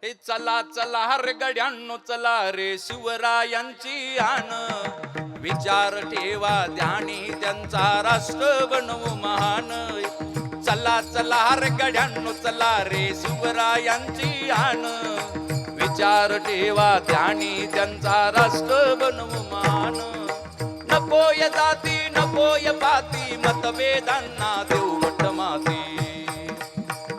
हे चला चला रे गड्यांनो चला रे शिवरायांची आण, विचार ठेवा ध्यानी त्यांचा राष्ट्र बनवू महान. चला चला रे गड्यांनो चला रे शिवरायांची आण, विचार ठेवा ध्यानी त्यांचा राष्ट्र बनवू महान. नकोय जाती नकोय पाती मतभेदांना देऊ मठ माती,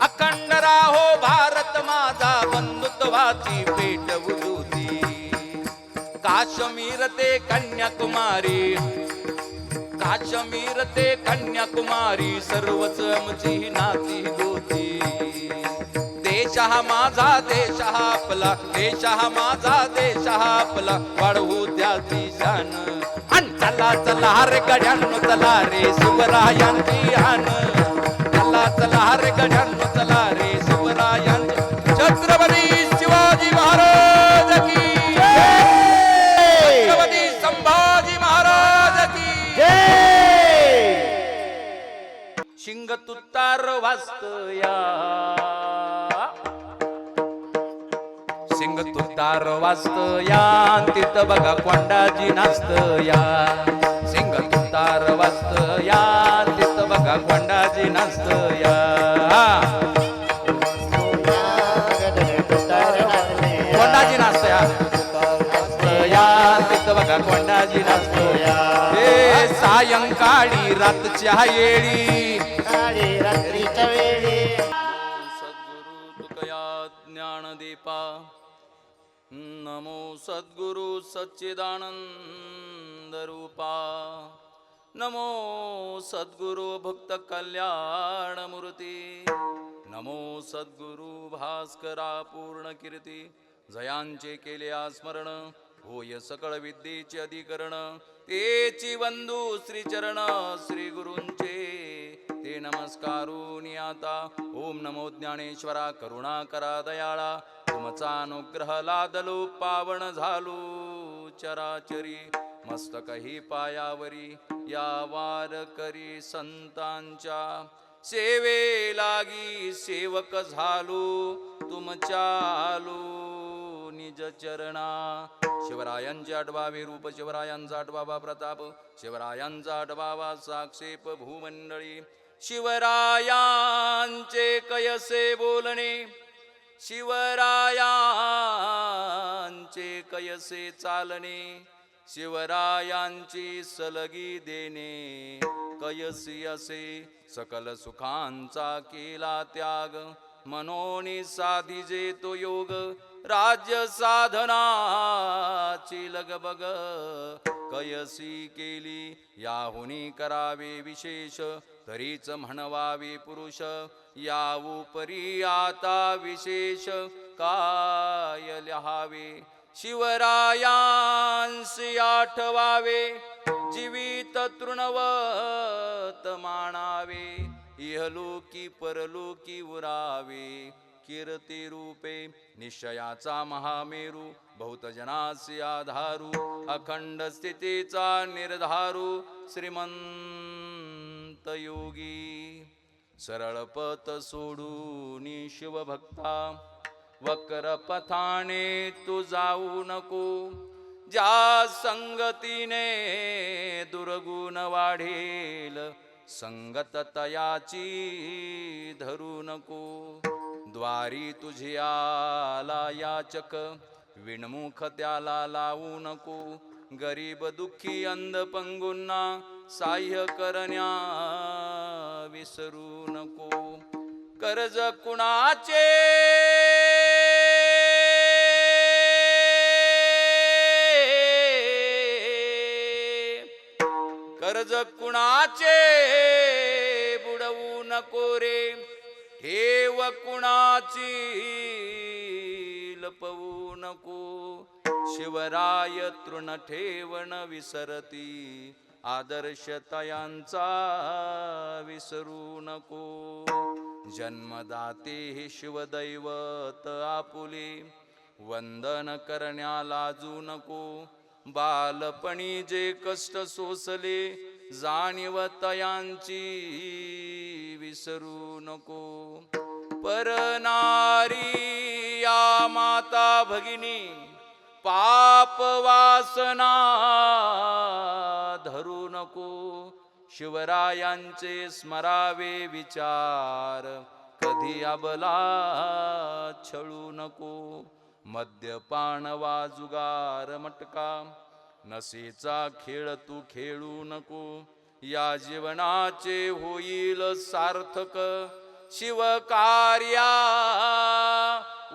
अखंड राहो भारत माझा बंधुत्वाची पेट उजूती. काश्मीर ते कन्याकुमारी, काश्मीर ते कन्याकुमारी सर्वच आमची नाती गोती. देश हा माझा देश हा आपला, देश हा माझा देश हा आपला, वाढवू त्याची शान. आणि चला चला रे गड्यांनो चला रे शिवरायांची आण, चला चला रे गड्यांनो चला रे शिवरायांची. छत्रपती शिवाजी महाराज की जय, छत्रपती संभाजी महाराज की जय. शिंग तुतार वाजतया, शिंग तुतार वाजतया, तिथं बघा कोंडाजी नाचतया. शिंग तुतार वाजतया, तिथं बघा कोंडाजी नाचतया. कोंडाजी नाचतया, तिथं बघा कोंडाजी नाचतया. हे सायंकाळी रातच्या येळी, रात्रीच्या वेळी सद्गुरु तुकया ज्ञानदीपा. नमो सद्गुरु सच्चिदानंद रूपा, नमो सद्गुरु भक्त कल्याण मूर्ती, नमो सद्गुरु भास्करा पूर्ण कीर्ती. जयांचे केले स्मरण, होय सकळ विद्येचे अधिकरण. तेची बंधू श्रीचरण श्री गुरूंचे, ते नमस्कारुनी आता. ओम नमो ज्ञानेश्वरा करुणा करा दयाळा, तुमचा अनुग्रह लादलो पावन झालो चराचरी. मस्तकही पायावरी या वारकरी संतांच्या, सेवे लागी सेवक झालो तुमच्या आलो निज चरणा. शिवरायांचे आठवावे रूप, शिवरायांचा आठवावा प्रताप, शिवरायांचा आठवावा साक्षेप भूमंडळी. शिवरायांचे कयसे बोलणे, शिवरायांचे कयसे चालणे, शिवरायांची सलगी देणे कयसी असे. सकल सुखांचा केला त्याग, मनोनी साधिजे तो योग. राज्य साधनाची लगबग कयसी केली, याहुनी करावे विशेष. तरीच म्हणवावे पुरुष, याऊपरी आता विशेष काय लिहावे. शिवरायांसी आठवावे, जीवित तृणवत मानावे. इहलोकी परलोकी उरावे, कीर्ती रूपे निश्चयाचा महामेरू. बहुत जनासी आधारू, अखंड स्थितीचा निर्धारू. श्रीमंत योगी सरळ पथ सोडून शिवभक्ता, वक्र पथाने तू जाऊ नको. ज्या संगतीने दुर्गुण वाढेल, संगत तयाची धरू नको. द्वारी तुझी आला याचक, विणमुख त्याला लावू नको. गरीब दुःखी अंध पंगूंना साह्य करण्या विसरू नको. कर्ज कुणाचे कर्ज कुणाचे बुडवू नको रे. ठेव कुणाची लपवू नको. शिवराय तृण ठेवण विसरती, आदर्शतयांचा विसरू नको. जन्मदाते हे शिवदैवत आपुले, वंदन करण्या लाजू नको. बालपणी जे कष्ट सोसले, जाणीव तयांची विसरू नको. परनारी या माता भगिनी पाप वासना धरू नको, शिवरायांचे स्मरावे विचार, कधी अबला छळू नको. मद्यपान वा जुगार मटका नशेचा खेळ तू खेळू नको, या जीवनाचे होईल सार्थक, शिवकार्या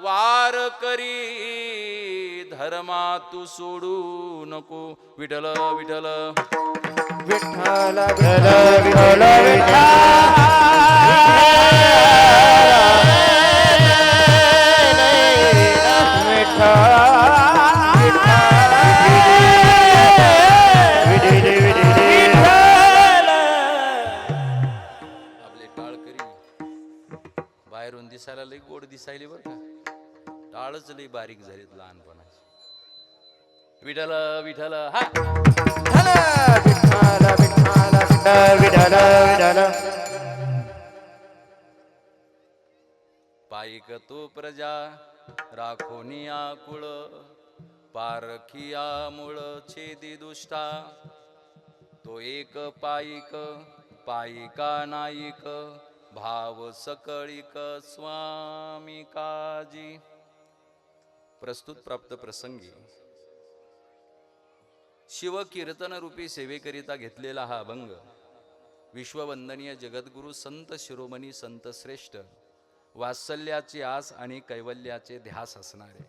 वार करी धर्मा तू सोडू नको. विठ्ठल विठ्ठल विठ्ठल विठ्ठल विठ्ठल आपले टाळकरी बाहेरून दिसायला लई गोड दिसायले बरं का, टाळच लई बारीक झालीत लहानपणाची. विठ्ठल विठ्ठल हा पायिक तो प्रजा राखोनिया कुळ, पारखिया मूळ छेदी दुष्टा, तो एक पायिक पायिका नायिक, भाव सकळिक स्वामी काजी. प्रस्तुत प्राप्त प्रसंगी शिवकीर्तन रूपी सेवेकरिता घेतलेला हा अभंग विश्ववंदनीय जगद्गुरु संत शिरोमणी संत श्रेष्ठ वात्सल्याची आस आणि कैवल्याचे ध्यास असणारे,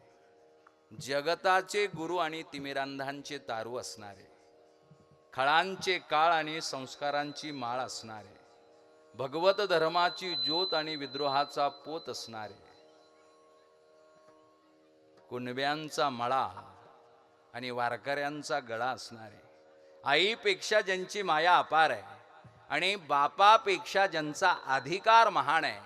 जगताचे गुरु आणि तिमिरांधांचे तारू असणारे, खळांचे काळ आणि संस्कारांची माळ असणारे, भगवत धर्माची ज्योत आणि विद्रोहाचा पोत असणारे, कुणब्यांचा मळा आणि वारकऱ्यांचा गळा असणारे, आईपेक्षा ज्यांची माया अपार आहे आणि बापापेक्षा ज्यांचा अधिकार महान आहे,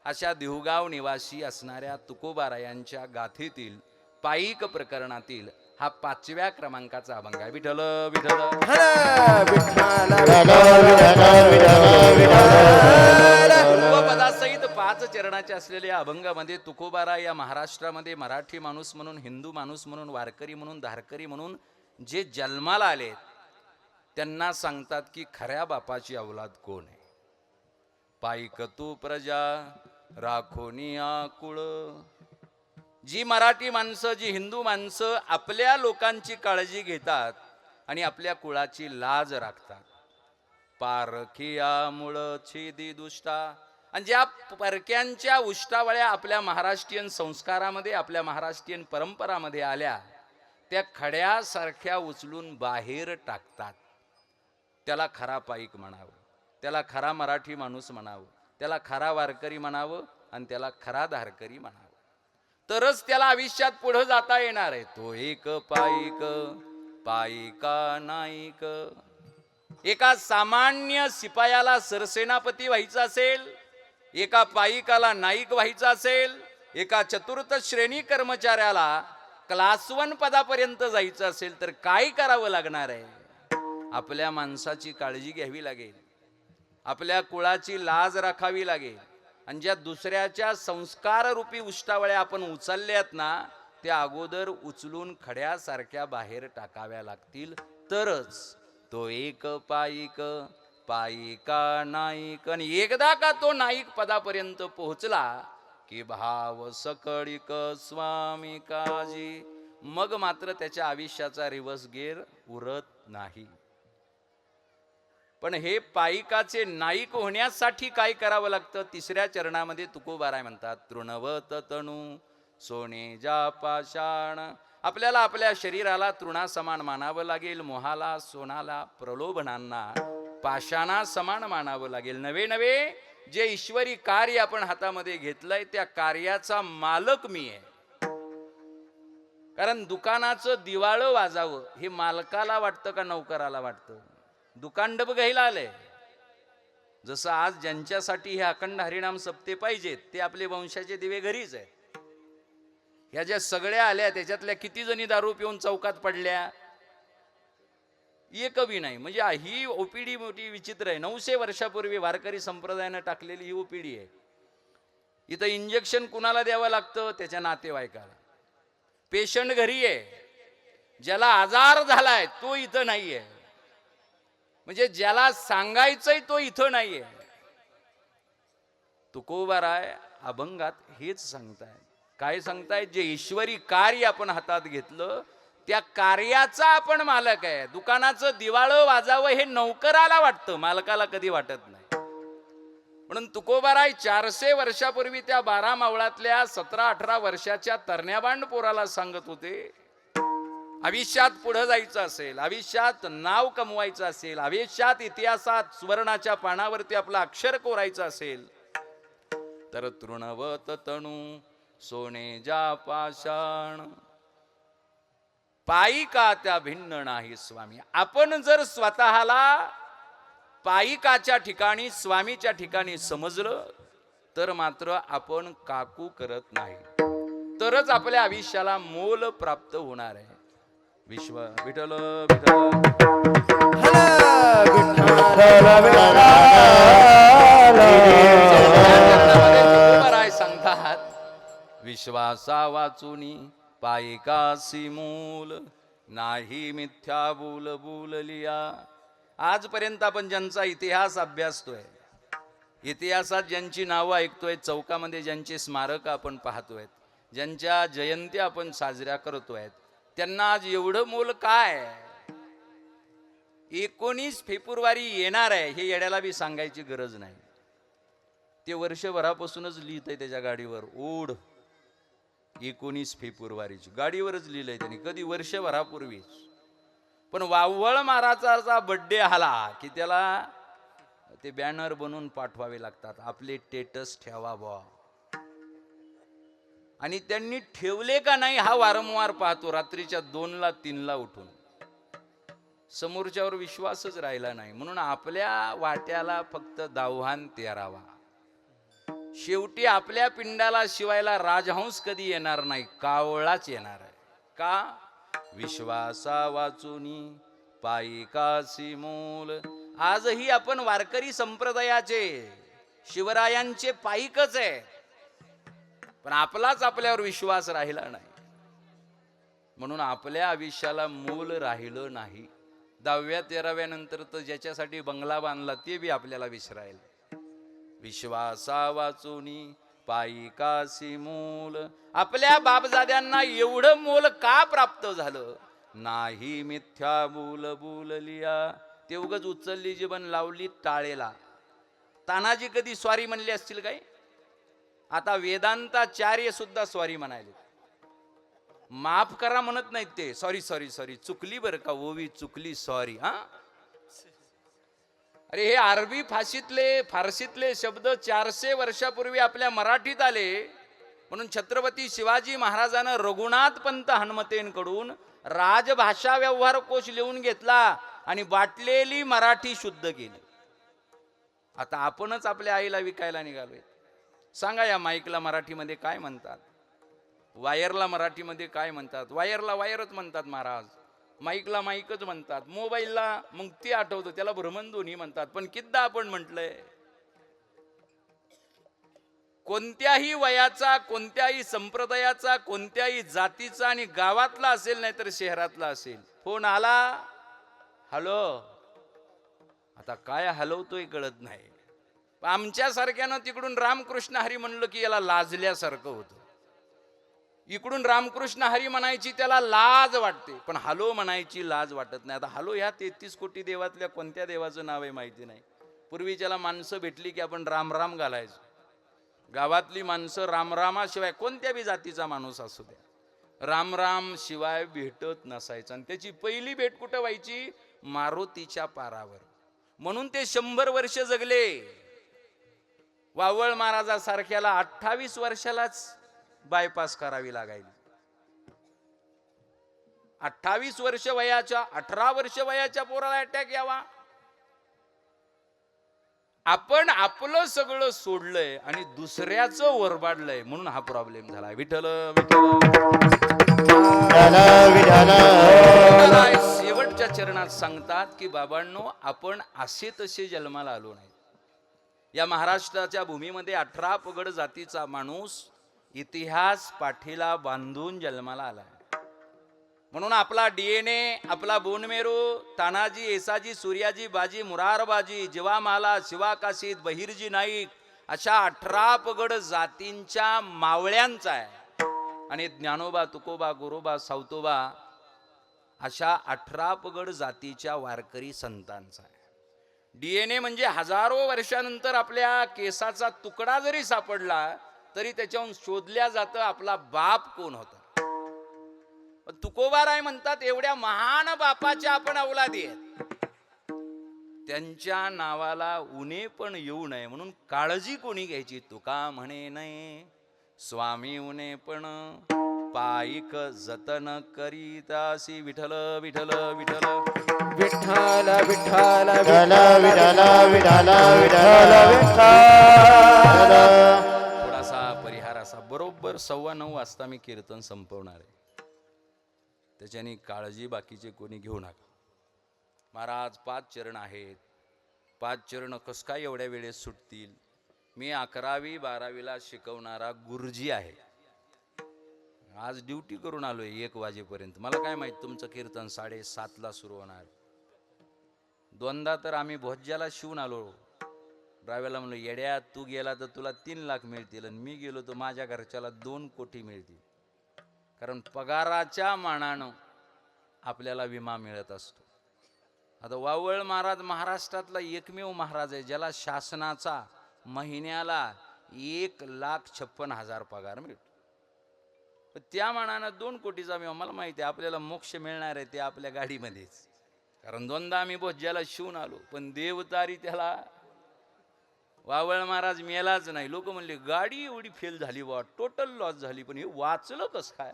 अशा देहुगाव निवासी असणाऱ्या तुकोबारायांच्या गाथेतील पायिक प्रकरणातील हा 5व्या क्रमांकाचा अभंग आहे. विठ्ठल विठ्ठल पूर्वपदासहित 5 चरणाचे असलेल्या अभंगामध्ये तुकोबारा या महाराष्ट्रामध्ये मराठी माणूस म्हणून, हिंदू माणूस म्हणून, वारकरी म्हणून, धारकरी म्हणून जे जन्माला आले त्यांना सांगतात की खऱ्या बापाची औलाद कोण आहे. पायिक तू प्रजा राखोनिया कुळ, जी मराठी माणसं, जी हिंदू माणसं आपल्या लोकांची काळजी घेतात आणि आपल्या कुळाची लाज राखतात. पारखिया मूळ छेदी दुष्टा, आणि ज्या परक्यांच्या उष्टावळ्या आपल्या महाराष्ट्रीयन संस्कारामध्ये, आपल्या महाराष्ट्रीयन परंपरामध्ये आल्या, त्या खड्यासारख्या उचलून बाहेर टाकतात. त्याला खरा पाईक म्हणावं, त्याला खरा मराठी माणूस म्हणावं, त्याला खरा वारकरी म्हणावं आणि त्याला खरा धारकरी म्हणावं, तरच त्याला आयुष्यात पुढे जाता येणार आहे. तो एक पाईक पायिका नाईक. एका सामान्य शिपायाला सरसेनापती व्हायचं असेल, एका पायिकाला नाईक व्हायचं असेल, एका चतुर्थ श्रेणी कर्मचाऱ्याला क्लास 1 पदापर्यंत जायचं असेल तर काय करावं लागणार आहे? आपल्या माणसाची काळजी घ्यावी लागेल, आपल्या कुळाची लाज राखावी लागेल, आणि ज्या दुसऱ्याच्या संस्कार रूपी उष्टावळ्या आपण उचलल्यात ना, त्या अगोदर उचलून खड्यासारख्या बाहेर टाकाव्या लागतील, तरच तो एक पायिक पायिका नाईक. आणि एकदा का तो नाईक पदापर्यंत पोहोचला की भाव सकळिक स्वामी काजी, मग मात्र त्याच्या आयुष्याचा रिवर्स गेअर उरत नाही. पण हे पायिकाचे नाईक होण्यासाठी काय करावं लागतं? 3ऱ्या चरणामध्ये तुकोबाराय म्हणतात, तृणवत तणू सोने जा पाषाण. आपल्याला आपल्या शरीराला तृणा समान मानावं लागेल, मोहाला, सोनाला, प्रलोभनांना पाषाणा समान मानावं लागेल. नवे नवे जे ईश्वरी कार्य आपण हातामध्ये घेतलंय त्या कार्याचा मालक मी आहे. कारण दुकानाचं दिवाळं वाजावं हे मालकाला वाटतं का नौकराला वाटतं? दुकान डब घ्यायला आलंय. जसं आज ज्यांच्यासाठी हे अखंड हरिनाम सप्ते पाहिजेत ते आपले वंशाचे दिवे घरीच आहेत. ह्या ज्या सगळ्या आल्या त्याच्यातल्या किती जणी दारू पिऊन चौकात पडल्या? एकही नाही. म्हणजे ही ओपीडी मोठी विचित्र आहे. 900 वर्षापूर्वी वारकरी संप्रदायानं टाकलेली ही ओपीडी आहे. इथं इंजेक्शन कुणाला द्यावं लागतं? त्याच्या नातेवाईकाला. पेशंट घरी आहे, ज्याला आजार झालाय तो इथं नाहीये, म्हणजे ज्याला सांगायचंय तो इथं नाहीये. तुकोबाराय अभंगात हेच सांगतायत. काय सांगतायत? जे ईश्वरी कार्य आपण हातात घेतलं त्या कार्याचा आपण मालक आहे. दुकानाचं दिवाळं वाजावं हे नौकराला वाटतं, मालकाला कधी वाटत नाही. म्हणून तुकोबाराय 400 वर्षापूर्वी त्या 12 मावळातल्या 17-18 वर्षाच्या तरण्याबांड पोराला सांगत होते, आयुष्यात पुढे जायचं असेल, आयुष्यात नाव कमवायचं असेल, आयुष्यात इतिहासात सुवर्णाच्या पानावरती आपलं अक्षर कोरायचं असेल तर तृणवत तणू सोने जा पाषाण पायिका त्या भिन्न नाही स्वामी. आपण जर स्वतःला पायिकाच्या ठिकाणी स्वामीच्या ठिकाणी समजलं तर मात्र आपण काकू करत नाही, तरच आपल्या आयुष्याला मोल प्राप्त होणार आहे. विश्व विठ्ठल विठ्ठल तुकोबाराय सांगतात, विश्वासा वाचुनी पायिकासी मूल नाही मिथ्या बोल बोललिया. आजपर्यंत आपण ज्यांचा इतिहास अभ्यासतोय, इतिहासात ज्यांची नावं ऐकतोय, चौकामध्ये ज्यांची स्मारक आपण पाहतोय, ज्यांच्या जयंत्या आपण साजऱ्या करतोय, त्यांना आज एवढं मोल काय? 19 फेब्रुवारी येणार आहे हे येड्याला बी सांगायची गरज नाही. ते वर्षभरापासूनच लिहितंय त्याच्या गाडीवर, ओढ 19 फेब्रुवारीची गाडीवरच लिहिलंय त्यांनी, कधी वर्षभरापूर्वीच. पण वावळ महाराजाचा बड्डे आला की त्याला ते बॅनर बनवून पाठवावे लागतात, आपले स्टेटस ठेवा बा. आणि त्यांनी ठेवले का नाही हा वारंवार पाहतो, रात्रीच्या 2ला 3ला उठून. समोरच्यावर विश्वासच राहिला नाही, म्हणून आपल्या वाट्याला फक्त दावहान तेरावा. शेवटी आपल्या पिंडाला शिवायला राजहंस कधी येणार नाही, कावळाच येणार आहे. का? विश्वासा वाचुनी पायिकासी मूल. आजही आपण वारकरी संप्रदायाचे शिवरायांचे पायिकच आहे, पण आपलाच आपल्यावर विश्वास राहिला नाही, म्हणून आपल्या आयुष्याला मूल राहिलं नाही. 10व्या-13व्या नंतर तर ज्याच्यासाठी बंगला बांधला ते बी आपल्याला विसरायला. विश्वासा वाचुनी पायिकासी मूल. आपल्या बापजाद्यांना एवढं मोल का प्राप्त झालं? नाही मिथ्या बोल बोललिया. ते उगच उचलली जीवन लावली टाळेला. तानाजी कधी स्वारी म्हणले असतील काय? आता वेदांताचार्य सुद्धा स्वारी म्हणाले. माफ करा म्हणत नाहीत ते, सॉरी सॉरी सॉरी चुकली बरं का, ओवी चुकली, सॉरी. हा, अरे हे अरबी फारसीतले शब्द 400 वर्षापूर्वी आपल्या मराठीत आले, म्हणून छत्रपती शिवाजी महाराजांना रघुनाथ पंत हनुमतेंकडून राजभाषा व्यवहार कोश लिहून घेतला आणि बाटलेली मराठी शुद्ध केली. आता आपणच आपल्या आईला विकायला निघालोय. सांगा या माईकला मराठीमध्ये काय म्हणतात? वायरला मराठीमध्ये काय म्हणतात? वायरला वायरच म्हणतात महाराज, माईकला माईकच म्हणतात, मोबाईलला मग ते आठवतं त्याला भ्रमणध्वनी म्हणतात. पण किद्दा आपण म्हटलंय, कोणत्याही वयाचा, कोणत्याही संप्रदायाचा, कोणत्याही जातीचा आणि गावातला असेल नाही तर शहरातला असेल, फोन आला, हॅलो. आता काय हलवतोय कळत नाही. आमच्या सारख्यानं तिकडून रामकृष्ण हरी म्हणलं की याला लाजल्यासारखं होतं. इकडून रामकृष्ण हरी म्हणायची त्याला लाज वाटते, पण हॅलो म्हणायची लाज वाटत नाही. आता हॅलो ह्या 33 कोटी देवातल्या कोणत्या देवाचं नाव आहे माहिती नाही. पूर्वीच्याला माणसं भेटली की आपण राम राम घालायचो. गावातली माणसं रामरामाशिवाय, कोणत्या बी जातीचा माणूस असू द्या, राम राम शिवाय भेटत नसायचं. आणि त्याची पहिली भेट कुठं व्हायची? मारुतीच्या पारावर. म्हणून ते 100 वर्ष जगले. वावळ महाराजासारख्याला 28 वर्षालाच बायपास करावी लागायची. 28 वर्ष वयाच्या, 18 वर्ष वयाच्या पोराला अटॅक यावा. आपण आपलं सगळं सोडलंय आणि दुसऱ्याचं वरबाडलंय, म्हणून हा प्रॉब्लेम झाला. विठ्ठल शेवटच्या चरणात सांगतात की बाबांनो, आपण असे तसे जन्माला आलो नाही. या महाराष्ट्राच्या भूमीमध्ये 18 पगड जातीचा माणूस इतिहास पाठीला बांधून जन्माला आला. म्हणून आपला डीएनए, आपला बोनमेरू, तानाजी, येसाजी, सूर्याजी, बाजी, मुरारबाजी, जीवामाला, शिवाकाशीत, बहिर्जी नाईक अशा 18 पगड जातींच्या मावळ्यांचा आहे. आणि ज्ञानोबा, तुकोबा, गुरोबा, सावतोबा अशा 18 पगड जातीच्या वारकरी संतांचा आहे. डीएनए म्हणजे हजारो वर्षानंतर आपल्या केसाचा तुकडा जरी सापडला तरी त्याच्याहून शोधल्या जातं आपला बाप कोण होता. तुकोबाराय म्हणतात एवढ्या महान बापाच्या आपण अवलादी आहेत, त्यांच्या नावाला उणे पण येऊ नये म्हणून काळजी कोणी घ्यायची. तुका म्हणे नाही स्वामी उणे पण पायिक जतन करीतासी. विठ्ठल विठ्ठल विठ्ठल विठ्ठल विठ्ठल विठ्ठल विठ्ठल विठ्ठल. थोडासा परिहार असा. बरोबर 9:15 वाजता मी कीर्तन संपवणार आहे, त्याच्यानी काळजी बाकीचे कोणी घेऊ नका. महाराज 5 चरण आहेत. 5 चरण कस काय एवढ्या वेळेत सुटतील. मी 11वी 12वीला शिकवणारा गुरुजी आहे. आज ड्युटी करून आलोय 1 वाजेपर्यंत. मला काय माहित तुमचं कीर्तन 7:30ला सुरू होणार. 2दा तर आम्ही भोज्याला शिवून आलो. ड्रायव्हरला म्हणलो येड्या तू गेला तर तुला 3 लाख मिळतील आणि मी गेलो तर माझ्या घरच्याला 2 कोटी मिळतील. कारण पगाराच्या मानानं आपल्याला विमा मिळत असतो. आता वावळ महाराज महाराष्ट्रातला एकमेव महाराज आहे ज्याला शासनाचा महिन्याला 1,56,000 पगार मिळतो. त्या मानानं 2 कोटीचा विमा. मला माहिती आहे आपल्याला मोक्ष मिळणार आहे ते आपल्या गाडीमध्येच. कारण 2दा आम्ही भोज्याला शिवून आलो, पण देवतारी त्याला वावळ महाराज मेलाच नाही. लोक म्हणले गाडी एवढी फेल झाली बा, टोटल लॉस झाली, पण हे वाचलं कस काय.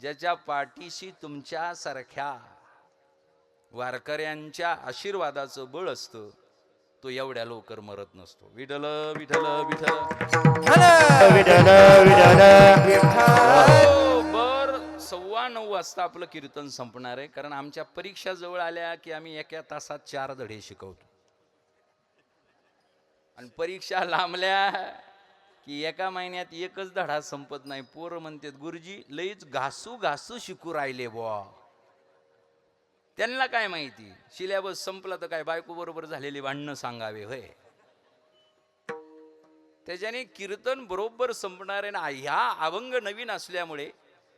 ज्याच्या पाठीशी तुमच्या सारख्या वारकऱ्यांच्या आशीर्वादाचं बळ असतं तो एवढ्या लवकर मरत नसतो. विठ्ठल विठ्ठल विठ्ठल बर 9:15 वाजता आपलं कीर्तन संपणार आहे. कारण आमच्या परीक्षा जवळ आल्या की आम्ही एका तासात 4 धडे शिकवतो. आणि परीक्षा लांबल्या की एका महिन्यात एकच धडा संपत नाही. पोरं म्हणतात गुरुजी लईच घासू घासू शिकू राहिले बुवा. त्यांना काय माहिती सिलेबस संपला तर काय बायको बरोबर झालेली भांडणं सांगावे होय. त्याच्याने कीर्तन बरोबर संपणार आहे ना. ह्या अभंग नवीन असल्यामुळे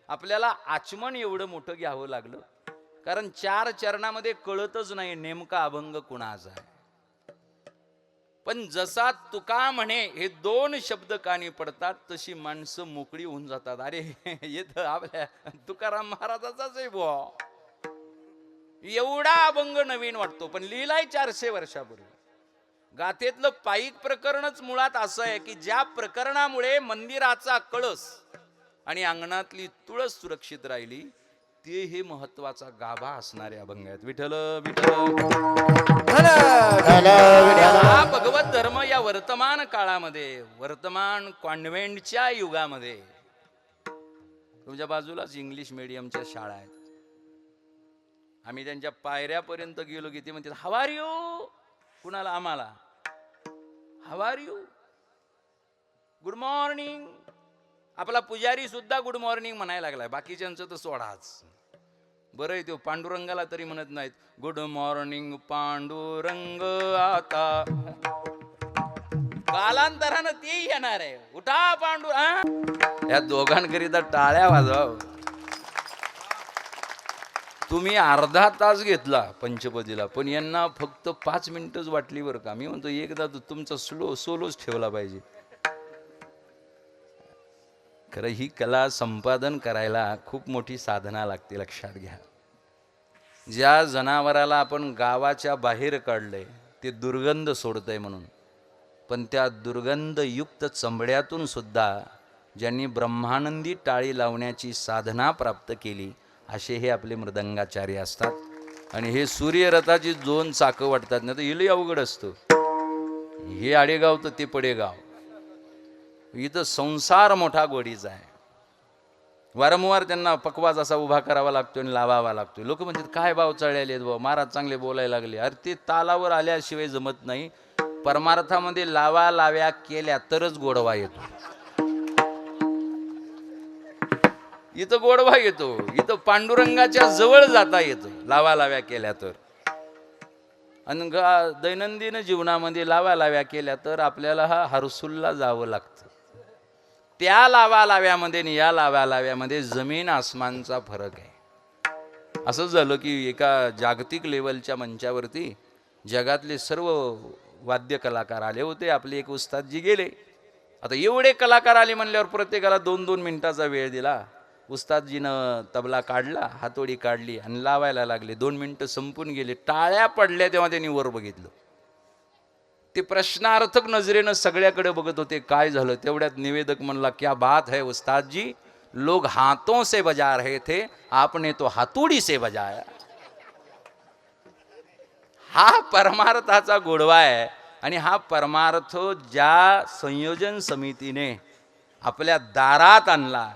आपल्याला आचमन एवढं मोठं घ्यावं लागलं. कारण 4 चरणामध्ये कळतच नाही नेमका अभंग कुणाचा आहे. पण जसा तुका म्हणे हे 2 शब्द कानी पडतात तशी माणसं मोकळी होऊन जातात. अरे येतं आपल्या तुकाराम महाराजाचाच आहे बुवा. एवढा अभंग नवीन वाटतो पण लिहिलाय 400 वर्षापूर्वी. गाथेतलं पायिक प्रकरणच मुळात असं आहे की ज्या प्रकरणामुळे मंदिराचा कळस आणि अंगणातली तुळस सुरक्षित राहिली ते हे महत्वाचा गाभा असणारे अभंग आहेत. विठ्ठल विठ्ठल. हा भगवत धर्म या वर्तमान काळामध्ये, वर्तमान कॉन्व्हेंटच्या युगामध्ये, तुमच्या बाजूलाच इंग्लिश मीडियमच्या शाळा आहेत. आम्ही त्यांच्या पायऱ्यापर्यंत गेलो की ते म्हणतात हाऊ आर यू. कुणाला? आम्हाला. How are you, good morning. आपला पुजारी सुद्धा गुड मॉर्निंग म्हणायला लागलाय. बाकीच्यांचं तर सोडाच. बरं आहे तो पांडुरंगाला तरी म्हणत नाहीत गुड मॉर्निंग पांडुरंग आता. कालांतरानं ते येणार आहे. उठा पांडू. या दोघांकरिता टाळ्या वाजवा. तुम्ही अर्धा तास घेतला पंचपदीला पण यांना फक्त 5 मिनिटच वाटली बरं का. मी म्हणतो एकदा तुमचा सोलोच ठेवला पाहिजे. खरं ही कला संपादन करायला खूप मोठी साधना लागते, लक्षात घ्या. ज्या जनावराला आपण गावाच्या बाहेर काढलंय ते दुर्गंध सोडतंय म्हणून, पण त्या दुर्गंधयुक्त चंबड्यातून सुद्धा ज्यांनी ब्रह्मानंदी टाळी लावण्याची साधना प्राप्त केली असे हे आपले मृदंगाचार्य असतात. आणि हे सूर्यरथाची 2 चाकं वाटतात ना तर हिलही अवघड असतं. हे आडेगाव तर ते पडेगाव. इथं संसार मोठा गोडीचा आहे. वारंवार त्यांना पकवाज असा उभा करावा लागतो आणि लावावा लागतो. लोक म्हणतात काय भाव चढलेले आहेत भाऊ, महाराज चांगले बोलायला लागले. अरे ते तालावर आल्याशिवाय जमत नाही. परमार्थामध्ये लावा लाव्या केल्या तरच गोडवा येतो. इथं गोडवा येतो, इथं पांडुरंगाच्या जवळ जाता येतं लावा लाव्या केल्या तर. आणि दैनंदिन जीवनामध्ये लावा लाव्या केल्या तर आपल्याला हरसूलला जावं लागतं. त्या लावा लाव्यामध्ये आणि या लावा लाव्यामध्ये जमीन आसमानचा फरक आहे. असं झालं की एका जागतिक लेवलच्या मंचावरती जगातले सर्व वाद्य कलाकार आले होते. आपले एक उस्तादजी गेले. आता एवढे कलाकार आले म्हणल्यावर प्रत्येकाला 2-2 मिनिटाचा वेळ दिला. उस्तादजीनं तबला काढला, हातोडी काढली आणि लावायला लागले. 2 मिनिटं संपून गेले, टाळ्या पडल्या. तेव्हा त्यांनी वर बघितलं. ते प्रश्नार्थक नजरेनं सगळ्याकडे बघत होते, काय झालं. तेवढ्यात निवेदक म्हणला, क्या बात है उस्ताद जी, लोग हाथों से बजा रहे थे, आपने तो हातोडी से बजाया. हा परमार्थाचा गोडवा आहे. आणि हा परमार्थ ज्या संयोजन समितीने आपल्या दारात आणला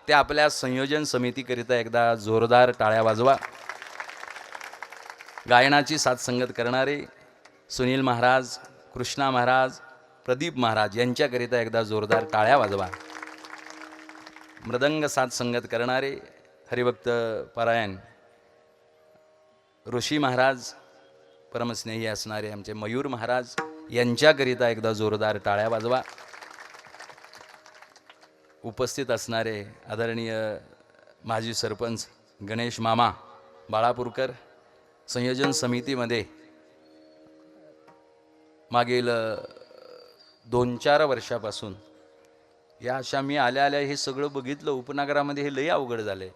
त्या आपल्या संयोजन समितीकरिता एकदा जोरदार टाळ्या वाजवा. गायनाची साथ संगत करणारे सुनील महाराज, कृष्णा महाराज, प्रदीप महाराज यांच्याकरिता एकदा जोरदार टाळ्या वाजवा. मृदंग साथ संगत करणारे हरिभक्त परायण ऋषी महाराज, परमस्नेही असणारे आमचे मयूर महाराज यांच्याकरिता एकदा जोरदार टाळ्या वाजवा. उपस्थित असणारे आदरणीय माजी सरपंच गणेश मामा बाळापूरकर, संयोजन समितीमध्ये मागील 2-4 वर्षापासून या अशा मी आल्या हे सगळं बघितलं. उपनगरामध्ये हे लई अवघड झाले.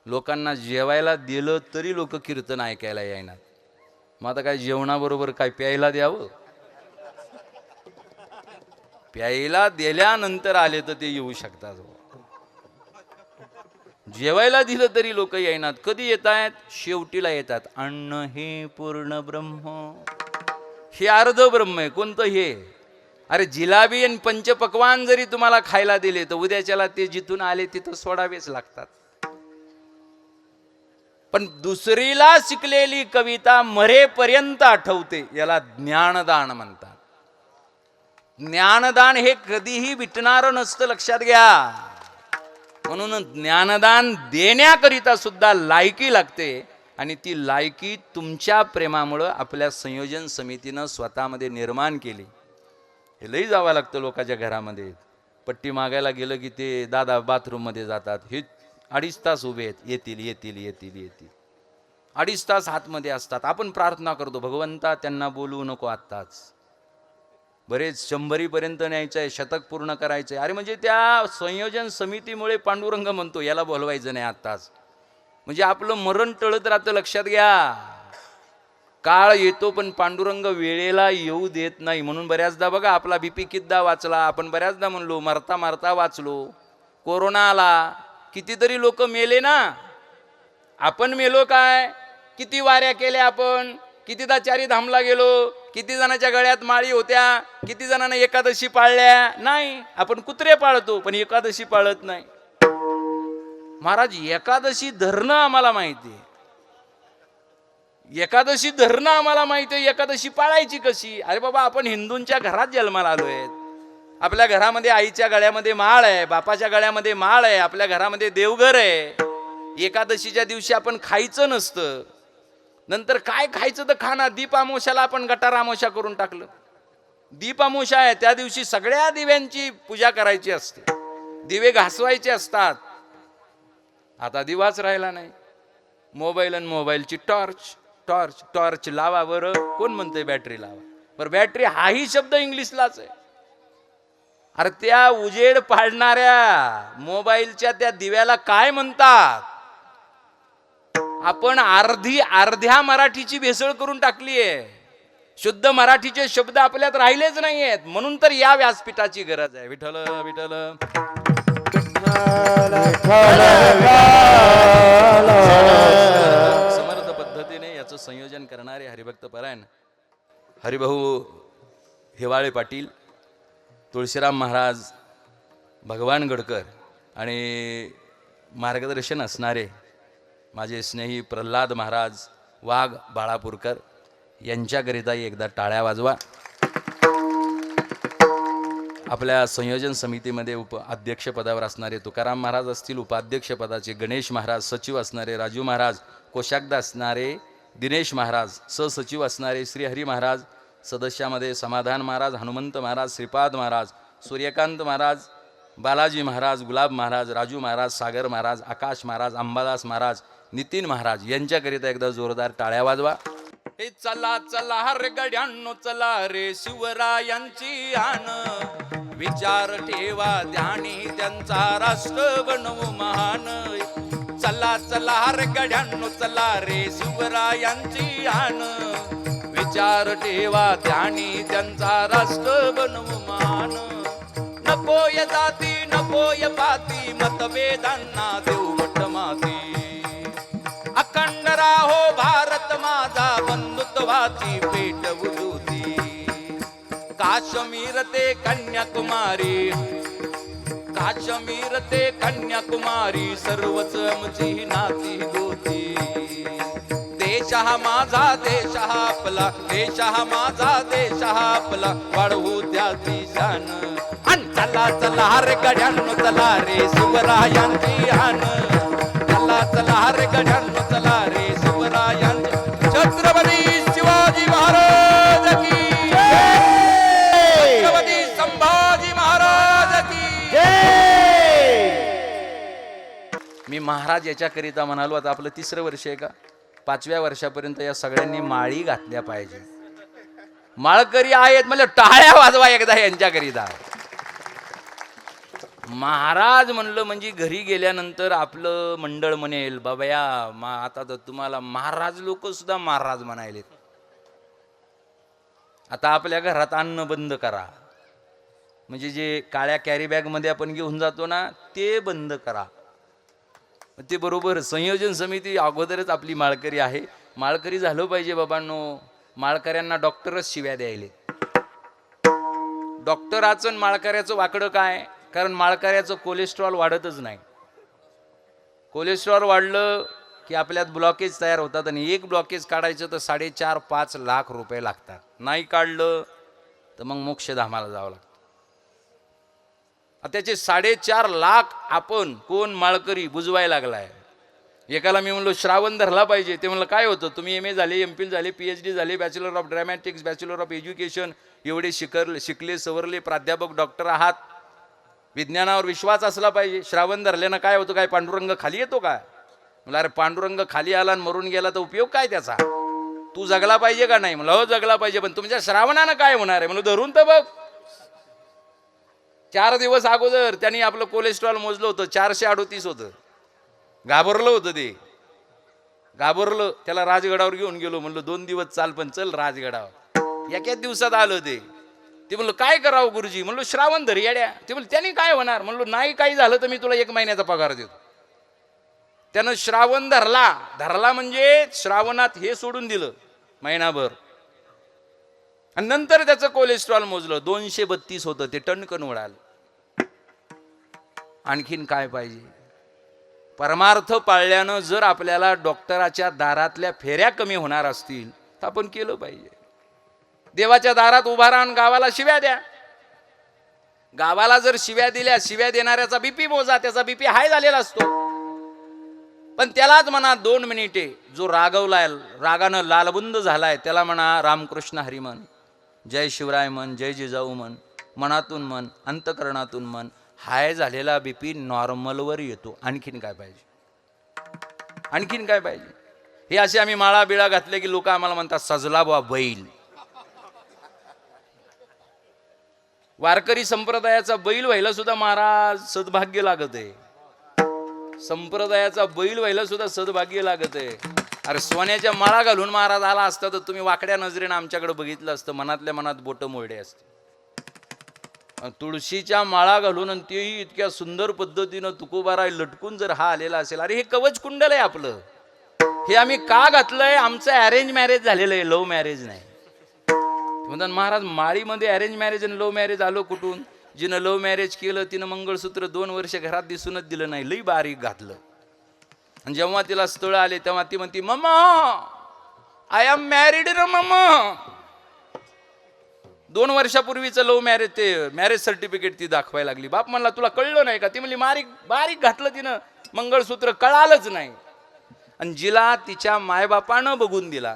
लोकांना जेवायला दिलं तरी लोक कीर्तन ऐकायला येणार. मग आता काय जेवणाबरोबर काय प्यायला द्यावं? प्यायला दिल्यानंतर आले तर ते येऊ शकतात. जेवायला दिलं तरी लोक येणार. कधी येत आहेत? शेवटीला येतात. अन्न हे पूर्ण ब्रह्म, हे अर्ध ब्रह्म आहे. कोणतं हे? अरे जिलाबी आणि पंचपक्वान जरी तुम्हाला खायला दिले तर उद्याच्याला ते जिथून आले तिथं सोडावेच लागतात. पण दुसरीला शिकलेली कविता मरेपर्यंत आठवते, याला ज्ञानदान म्हणतात. ज्ञानदान हे कधीही विटणारं नसतं, लक्षात घ्या. म्हणून ज्ञानदान देण्याकरिता सुद्धा लायकी लागते. आणि ती लायकी तुमच्या प्रेमामुळं आपल्या संयोजन समितीनं स्वतःमध्ये निर्माण केली. हे लई जावं लागतं लोकांच्या घरामध्ये. पट्टी मागायला गेलं की ते दादा बाथरूममध्ये जातात. हे 2.5 तास उभे आहेत, येतील. 2.5 तास आतमध्ये असतात. आपण प्रार्थना करतो, भगवंता त्यांना बोलवू नको आत्ताच. बरेच 100पर्यंत न्यायचं आहे, शतक पूर्ण करायचं आहे. अरे म्हणजे त्या संयोजन समितीमुळे पांडुरंग म्हणतो याला बोलवायचं नाही आत्ताच. म्हणजे आपलं मरण टळत राहतं. लक्षात घ्या. काळ येतो पण पांडुरंग वेळेला येऊ देत नाही. म्हणून बऱ्याचदा बघा आपला BP किद्दा वाचला. आपण बऱ्याचदा म्हणलो मरता मरता वाचलो. कोरोना आला, कितीतरी लोक मेले ना. आपण मेलो काय? किती वाऱ्या केल्या आपण, कितीदा 4 धामला गेलो, किती जणांच्या गळ्यात माळी होत्या, किती जणांना एकादशी पाळल्या नाही. आपण कुत्रे पाळतो पण एकादशी पाळत नाही. महाराज एकादशी धरणं आम्हाला माहिती आहे. एकादशी धरणं आम्हाला माहिती आहे. एकादशी पाळायची कशी? अरे बाबा आपण हिंदूंच्या घरात जन्माला आलोय. आपल्या घरामध्ये आईच्या गळ्यामध्ये माळ आहे, बापाच्या गळ्यामध्ये माळ आहे, आपल्या घरामध्ये देवघर आहे. एकादशीच्या दिवशी आपण खायचं नसतं. नंतर काय खायचं तर खाना. दीप अमावस्याला आपण गटार अमावस्या करून टाकलं. दीप अमावस्या आहे त्या दिवशी सगळ्या दिव्यांची पूजा करायची असते, दिवे घासवायचे असतात. आता दिवाच राहिला नाही. मोबाईल आणि मोबाईलची टॉर्च लावा. बरं कोण म्हणतंय बॅटरी लावा? बरं बॅटरी हाही शब्द इंग्लिशलाच आहे. अरे त्या उजेड पाडणाऱ्या मोबाईलच्या त्या दिव्याला काय म्हणतात? आपण अर्ध्या मराठीची भेसळ करून टाकली आहे. शुद्ध मराठीचे शब्द आपल्यात राहिलेच नाही आहेत. म्हणून तर या व्यासपीठाची गरज आहे. विठ्ठल विठ्ठल समर्थ पद्धतीने याचं संयोजन करणारे हरिभक्त परायण हरिभाऊ हिवाळे पाटील, तुळशीराम महाराज, भगवान गडकर आणि मार्गदर्शन असणारे माझे स्नेही प्रल्हाद महाराज वाघ बाळापूरकर यांच्याकरिताही एकदा टाळ्या वाजवा. आपल्या संयोजन समितीमध्ये अध्यक्षपदावर असणारे तुकाराम महाराज असतील, उपाध्यक्षपदाचे गणेश महाराज, सचिव असणारे राजू महाराज, कोषाध्यक्ष असणारे दिनेश महाराज, सहसचिव असणारे श्री हरी महाराज, सदस्यामध्ये समाधान महाराज, हनुमंत महाराज, श्रीपाद महाराज, सूर्यकांत महाराज, बालाजी महाराज, गुलाब महाराज, राजू महाराज, सागर महाराज, आकाश महाराज, अंबादास महाराज, नितीन महाराज यांच्याकरिता एकदा जोरदार टाळ्या वाजवा. हे चला चला हर गड्यांनो चला रे शिवरायांची आण, विचार ठेवा ध्यानी त्यांचा राष्ट्र बनवू महान. चला चला हर गड्यांनो चला रे शिवरायांची आण, विचार ठेवा ध्यानी त्यांचा राष्ट्र बनवू महान. नकोय जाती नकोय पाती मतभेदांना देऊ मठमाती, अखंड राहो भारत माझा बंधुत्वाची पेट उजूती. काश्मीर ते कन्याकुमारी, काश्मीर ते कन्याकुमारी सर्वच आमची नाती गोती. देश हा माझा देश हा आपला, देश हा माझा देश हा आपला, वाढवू त्याची शान. आणि चला चला रे गड्यांनो चला रे शिवरायांची आण, चला चला रे गड्यांनो चला रे शिवरायांची. छत्रपती शिवाजी महाराज की जय, छत्रपती संभाजी महाराज की जय. मी महाराज याच्याकरिता म्हणालो, आता आपलं 3रं वर्ष आहे का, 5व्या वर्षापर्यंत या सगळ्यांनी माळी घातल्या पाहिजे. माळकरी आहेत म्हणजे टाळ्या वाजवा एकदा यांच्याकरिता. महाराज म्हणलं म्हणजे घरी गेल्यानंतर आपलं मंडळ म्हणेल बाबा आता तर तुम्हाला महाराज लोक सुद्धा महाराज म्हणायलेत. आता आपल्या घरात अन्न बंद करा, म्हणजे जे काळ्या कॅरी बॅग मध्ये आपण घेऊन जातो ना ते बंद करा. ते बरोबर संयोजन समिती अगोदरच आपली माळकरी आहे. माळकरी झालं पाहिजे बाबांनो. माळकऱ्यांना डॉक्टरच शिव्या द्यायले. डॉक्टराचं माळकऱ्याचं वाकडं काय, कारण माळकऱ्याचं कोलेस्ट्रॉल वाढतच नाही. कोलेस्ट्रॉल वाढलं की आपल्यात ब्लॉकेज तयार होतात, आणि एक ब्लॉकेज काढायचं तर 4.5-5 लाख रुपये लागतात. नाही काढलं तर मग मोक्षधामाला जावं लागतं. त्याचे 4.5 लाख आपण कोण माळकरी बुजवायला लागलाय. एकाला मी म्हणलो श्रावण धरला पाहिजे, ते म्हणलं काय होतं, तुम्ही MA झाले, MPhil झाले, PhD झाले, bachelor of dramatics, bachelor of education, एवढे शिकले सवरले प्राध्यापक डॉक्टर आहात, विज्ञानावर विश्वास असला पाहिजे. श्रावण धरल्यानं काय होतं, काय पांडुरंग खाली येतो का? मला अरे पांडुरंग खाली आला आणि मरून गेला तर उपयोग काय त्याचा? तू जगला पाहिजे का नाही? म्हणलं हो जगला पाहिजे, पण तुमच्या श्रावणानं काय होणार आहे? म्हणलं धरून तर बघ. 4 दिवस अगोदर त्यांनी आपलं कोलेस्ट्रॉल मोजलं होतं, 438 होतं. घाबरलं होतं ते, घाबरलं. त्याला राजगडावर घेऊन गेलो, म्हणलं 2 दिवस चाल, पण चल राजगडावर. एकाच दिवसात आलं ते. ते म्हणलं काय करावं गुरुजी? म्हणलो श्रावण धर येड्या. ते म्हणलं त्याने काय होणार? म्हणलो नाही काही झालं तर मी तुला 1 महिन्याचा पगार देतो. त्यानं श्रावण धरला म्हणजे श्रावणात हे सोडून दिलं महिनाभर, आणि नंतर त्याचं कोलेस्ट्रॉल मोजलं 232 होतं. ते टणकन उडालं. आणखीन काय पाहिजे? परमार्थ पाळल्यानं जर आपल्याला डॉक्टराच्या दारातल्या फेऱ्या कमी होणार असतील तर आपण केलं पाहिजे. देवाच्या दारात उभा राहून गावाला शिव्या द्या. गावाला जर शिव्या दिल्या, शिव्या देणाऱ्याचा बीपी मोजा, त्याचा बीपी हाय झालेला असतो. पण त्यालाच म्हणा 2 मिनिटे, जो रागवलाय, रागानं लालबुंद झालाय, त्याला म्हणा रामकृष्ण हरी म्हण, जय शिवराय म्हण, जय जिजाऊ म्हण, मनातून म्हण, अंतकरणातून म्हण. हाय झालेला बीपी नॉर्मलवर येतो. आणखीन काय पाहिजे? आणखीन काय पाहिजे? हे असे आम्ही माळा बिळा घातले की लोक आम्हाला म्हणतात सजला बुवा बैल. वारकरी संप्रदायाचा बैल व्हायला सुद्धा महाराज सद्भाग्य लागत आहे. संप्रदायाचा बैल व्हायला सुद्धा सद्भाग्य लागत आहे. अरे सोन्याच्या माळा घालून महाराज आला असता तर तुम्ही वाकड्या नजरेनं आमच्याकडे बघितलं असतं. मनातल्या मनात बोट मोडे असते. तुळशीच्या माळा घालून, आणि तेही इतक्या सुंदर पद्धतीनं तुकोबाराय लटकून जर हा आलेला असेल, अरे हे कवच कुंडल आहे आपलं. हे आम्ही का घातलंय? आमचं अरेंज मॅरेज झालेलं आहे, लव्ह मॅरेज नाही. म्हणतात महाराज माळीमध्ये अरेंज मॅरेज आणि लव्ह मॅरेज आलो कुठून? जिनं लव्ह मॅरेज केलं तिनं मंगळसूत्र 2 वर्ष घरात दिसूनच दिलं नाही, लई बारीक घातलं. आणि जेव्हा तिला स्थळ आले तेव्हा ती म्हणती मम्मा आय एम मॅरिड ना मम्मा. 2 वर्षापूर्वीचं लव्ह मॅरेज ते मॅरेज सर्टिफिकेट ती दाखवायला लागली. बाप म्हणला तुला कळलं नाही का? ती म्हणली बारीक बारीक घातलं तिनं मंगळसूत्र, कळालंच नाही. आणि जिला तिच्या मायबापानं बघून दिला,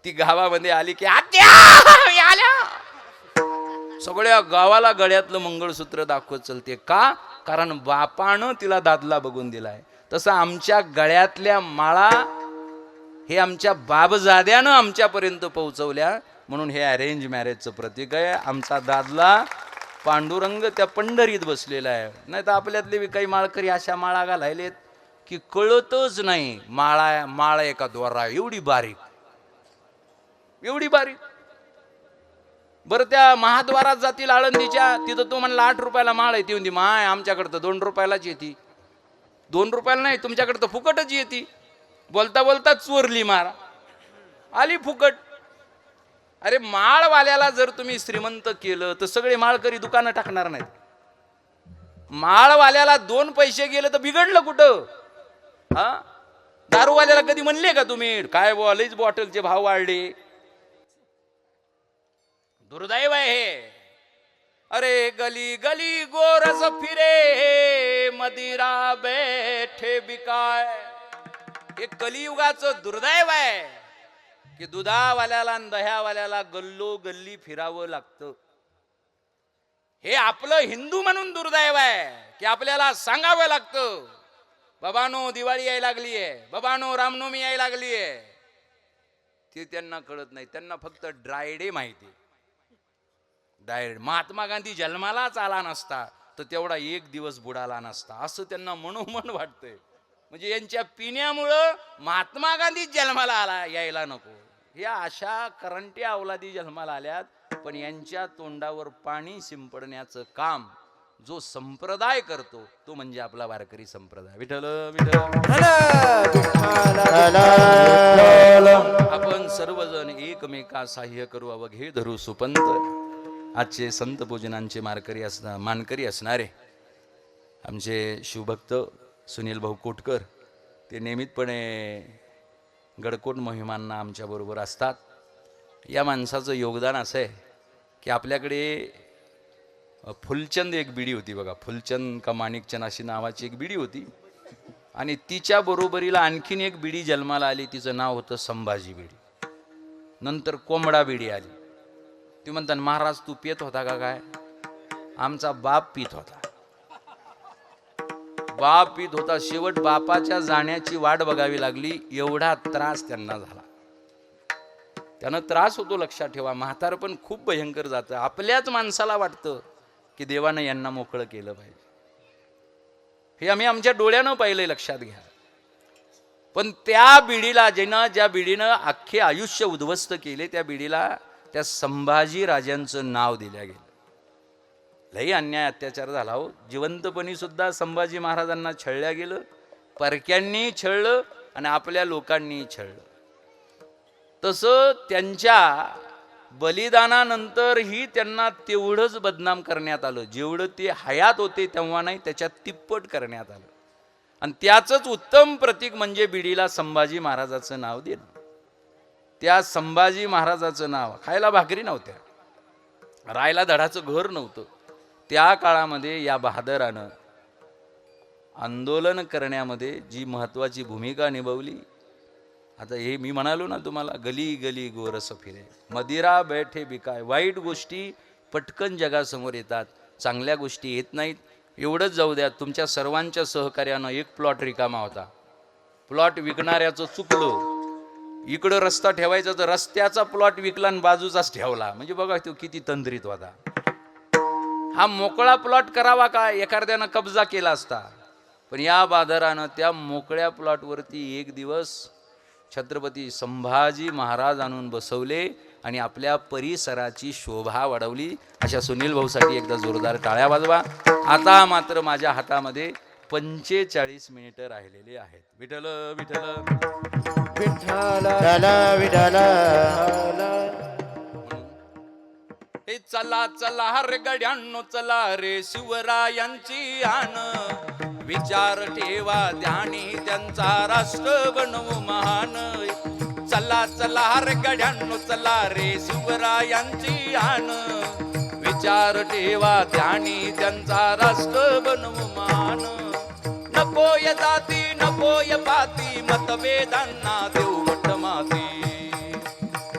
ती गावामध्ये आली की आत्या आल्या, सगळ्या गावाला गळ्यातलं मंगळसूत्र दाखवत चलते. का? कारण बापानं तिला दादला बघून दिलाय. तसं आमच्या गळ्यातल्या माळा हे आमच्या बाबजाद्यानं आमच्यापर्यंत पोहोचवल्या, म्हणून हे अरेंज मॅरेजचं प्रतीक आहे. आमचा दादला पांडुरंग त्या पंढरीत बसलेला आहे. नाही तर आपल्यातले काही माळकरी अशा माळा घालायलेत की कळतच नाही माळ एका द्वारा एवढी बारीक, एवढी बारीक. बरं त्या महाद्वारात जातील आळंदीच्या, तिथं तो म्हणला 8 रुपयाला माळ आहे. ती म्हणती माय आमच्याकडं तर 2 रुपयालाच येते. 2 रुपयाला नाही, तुमच्याकडं तर फुकटच येते. बोलता बोलता चोरली मारा, आली फुकट. अरे माळवाल्याला जर तुम्ही श्रीमंत केलं तर सगळे माळकरी दुकानं टाकणार नाहीत. माळवाल्याला 2 पैसे गेले तर बिघडलं कुठं? हा, दारूवाल्याला कधी म्हणले का तुम्ही काय लईच बॉटलचे भाव वाढले? दुर्दैव आहे हे. अरे गली गली गोरस फिरे मदिरा बैठे बिकाय. हे कलियुगाचं दुर्दैव आहे की दुधावाल्याला आणि दह्यावाल्याला गल्लो गल्ली फिरावं लागतं. हे आपलं हिंदू म्हणून दुर्दैव आहे की आपल्याला सांगावं लागतं, बाबानो दिवाळी यायला लागली आहे, बाबानो रामनवमी यायला लागली आहे. ते त्यांना कळत नाही, त्यांना फक्त ड्रायडे माहिती. डायरेक्ट महात्मा गांधी जन्मालाच आला नसता तर तेवढा 1 दिवस बुडाला नसता असं त्यांना मनोमन वाटतंय. म्हणजे यांच्या पिण्यामुळं महात्मा गांधी जन्माला यायला नको. या अशा करंट्या अवलादी जन्माला आल्यात, पण यांच्या तोंडावर पाणी शिंपडण्याचं काम जो संप्रदाय करतो तो म्हणजे आपला वारकरी संप्रदाय. विठ्ठल विठ्ठल. आपण सर्वजण एकमेका सहाय्य करू, अवघे धरू सुपंत. आजचे संत पूजनांचे मानकरी असणारे आमचे शिवभक्त सुनील भाऊ कोटकर, ते नियमितपणे गडकोट मोहिमांना आमच्याबरोबर असतात. या माणसाचं योगदान असं आहे की आपल्याकडे फुलचंद एक बिडी होती बघा, फुलचंद का माणिकचंद अशी नावाची एक बिडी होती, आणि तिच्या बरोबरीला आणखीन एक बिडी जन्माला आली, तिचं नाव होतं संभाजी बिडी. नंतर कोंबडा बिडी आली. ती म्हणतात महाराज तू पित होता का? काय, आमचा बाप पित होता. बाप पित होता. शेवट बापाच्या जाण्याची वाट बघावी लागली, एवढा त्रास त्यांना झाला. त्यानं त्रास होतो, लक्षात ठेवा. म्हातार पण खूप भयंकर जातं. आपल्याच माणसाला वाटतं की देवानं यांना मोकळं केलं पाहिजे. हे आम्ही आमच्या डोळ्यानं पाहिलंय, लक्षात घ्या. पण त्या बिडीला ज्या बिडीनं अख्खे आयुष्य उद्ध्वस्त केले, त्या बिडीला त्या संभाजी राजांचं नाव दिल्या गेलं. लई अन्याय अत्याचार झाला हो. जिवंतपणी सुद्धा संभाजी महाराजांना छळल्या गेलं, परक्यांनी छळलं आणि आपल्या लोकांनी छळलं. तसं त्यांच्या बलिदानानंतरही त्यांना तेवढंच बदनाम करण्यात आलं, जेवढं ते हयात होते तेव्हा नाही, त्याच्यात तिप्पट करण्यात आलं. आणि त्याचंच उत्तम प्रतीक म्हणजे बिडीला संभाजी महाराजाचं नाव दिलं. त्या संभाजी महाराजाचं नाव, खायला भाकरी नव्हत्या, राहायला धडाचं घर नव्हतं. त्या काळामध्ये या बहादरानं आंदोलन करण्यामध्ये जी महत्त्वाची भूमिका निभावली. आता हे मी म्हणालो ना तुम्हाला, गली गली गोरस फिरे मदिरा बैठे बिकाय. वाईट गोष्टी पटकन जगासमोर येतात, चांगल्या गोष्टी येत नाहीत. एवढंच जाऊ द्या, तुमच्या सर्वांच्या सहकार्यानं एक प्लॉट रिकामा होता. प्लॉट विकणाऱ्याचं चुकलं, इकडं रस्ता ठेवायचा तर रस्त्याचा प्लॉट विकला आणि बाजूचाच ठेवला. म्हणजे बघा तो किती तंद्रीत होता. हा मोकळा प्लॉट करावा का, एखाद्यानं कब्जा केला असता. पण या बहादरानं त्या मोकळ्या प्लॉटवरती एक दिवस छत्रपती संभाजी महाराज आणून बसवले आणि आपल्या परिसराची शोभा वाढवली. अशा सुनील भाऊसाठी एकदा जोरदार टाळ्या वाजवा. आता मात्र माझ्या हातामध्ये 45 मिनिटं राहिलेली आहेत. विठ्ठल विठ्ठल विठ्ठल विठ्ठल. हे चला चला रे गड्यांनो, चला रे शिवरायांची आण. विचार ठेवा ध्यानी त्यांचा, राष्ट्र बनवू महान. चला चला रे गड्यांनो चला रे शिवरायांची आण विचार ठेवा ध्यानी त्यांचा राष्ट्र बनवू मान नकोय जाती नकोय पाती मतभेदांना देऊ मठ माती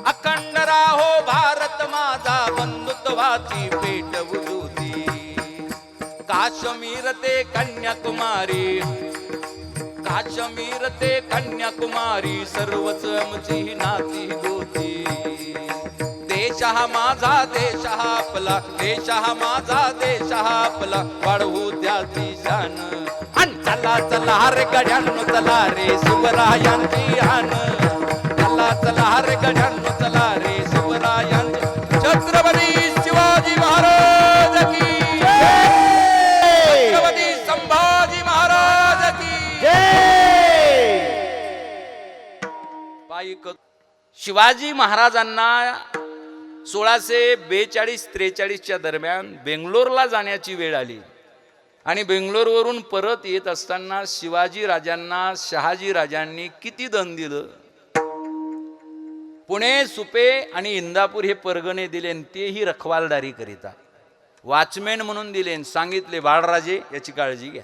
अखंड राहो भारत माझा बंधुत्वाची पेटवू ज्योती काश्मीर ते कन्याकुमारी काश्मीर ते कन्याकुमारी सर्वच आमची नाती गोती देश हा माझा देश हा आपला देश हा माझा देश हा आपला वाढवू त्याची शान आणि चला चला रे गड्यांनो चला रे शिवरायांची आण चला चला रे गड्यांनो चला रे शिवरायांची छत्रपती शिवाजी महाराज की छत्रपती संभाजी महाराज की पाईक शिवाजी महाराजांना 1642-43 दरम्यान बेंगलोरला जाण्याची वेळ आली आणि बेंगलोरवरून परत येत असताना शिवाजी राजांना शहाजी राजांनी किती दंड दिलं. पुणे सुपे आणि इंदापूर हे परगणे दिले तेही रखवालदारी करिता वॉचमॅन म्हणून दिले. सांगितले बाळराजे याची काळजी घ्या.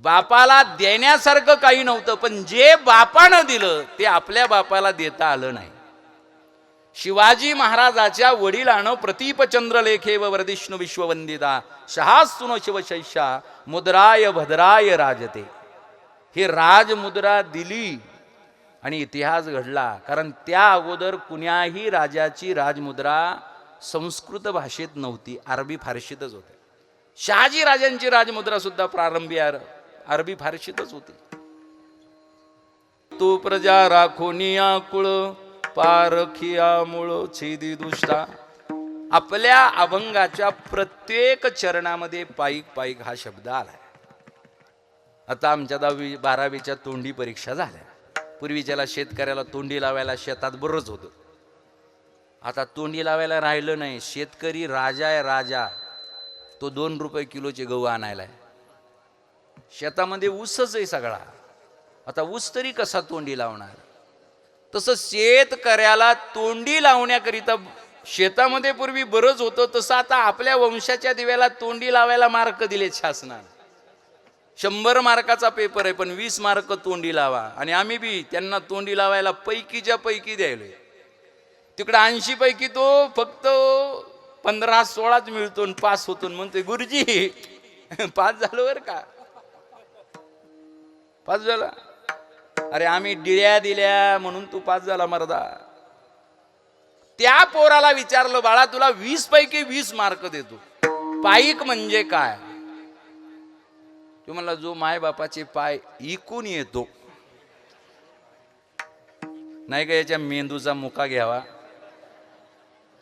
बापाला देण्यासारखं काही नव्हतं पण जे बापानं दिलं ते आपल्या बापाला देता आलं नाही. शिवाजी महाराजाच्या वडिलानं प्रतीपचंद्रलेखे व वर्धिष्णू विश्ववंदिता शहास्तुनो शिवशैषा मुद्राय भद्राय राजते हे राजमुद्रा दिली आणि इतिहास घडला. कारण त्या अगोदर कुण्याही राजाची राजमुद्रा संस्कृत भाषेत नव्हती, अरबी फारशीतच होती. शहाजी राजांची राजमुद्रा सुद्धा प्रारंभी अरबी फारशीतच होती. तो प्रजा राखोनिया कुळ पारखिया मूळ छेदी दुष्टा. आपल्या अभंगाच्या प्रत्येक चरणामध्ये पाईक पाईक हा शब्द आलाय. आता आमच्या 10वी-12वीच्या तोंडी परीक्षा झाल्या. पूर्वीच्याला शेतकऱ्याला तोंडी लावायला शेतात बरंच होतं. आता तोंडी लावायला राहिलं नाही. शेतकरी राजा आहे राजा. तो 2 रुपये किलोचे गहू आणायलाय. शेतामध्ये ऊसच आहे सगळा. आता ऊस तरी कसा तोंडी लावणार. तसं शेतकऱ्याला तोंडी लावण्याकरिता शेतामध्ये पूर्वी बरंच होतं. तसं आता आपल्या वंशाच्या दिव्याला तोंडी लावायला मार्क दिले शासनाने. 100 मार्काचा पेपर आहे पण 20 मार्क तोंडी लावा. आणि आम्ही बी त्यांना तोंडी लावायला पैकीच्या पैकी द्यायलोय. तिकडे 80 पैकी तो फक्त 15-16च मिळतो पास होतो. म्हणतोय गुरुजी पास झालो बर का. पास झाला. अरे आम्ही डिळ्या दिल्या म्हणून तू पास झाला मर्दा. त्या पोराला विचारलं बाळा तुला 20 पैकी 20 मार्क देतो. पाईक म्हणजे काय. तू म्हणला जो माय बापाचे पाय इकून येतो नाही का याच्या मेंदूचा मुका घ्यावा.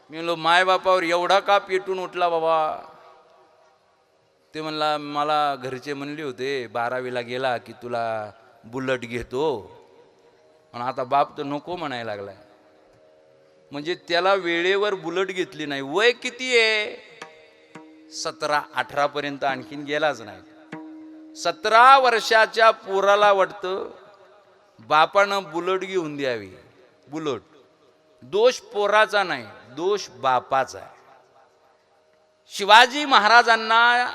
मी म्हणलो माय बापावर एवढा का पेटून उठला बाबा. ते म्हणला मला घरचे म्हणले होते 12वीला गेला की तुला बुलेट घेतो. आणि आता बाप तर नको म्हणायला लागलाय. म्हणजे त्याला वेळेवर बुलेट घेतली नाही. वय किती आहे 17-18 पर्यंत आणखीन गेलाच नाही. 17 वर्षाच्या पोराला वाटतं बापानं बुलेट घेऊन द्यावी. बुलेट दोष पोराचा नाही दोष बापाचा आहे. शिवाजी महाराजांना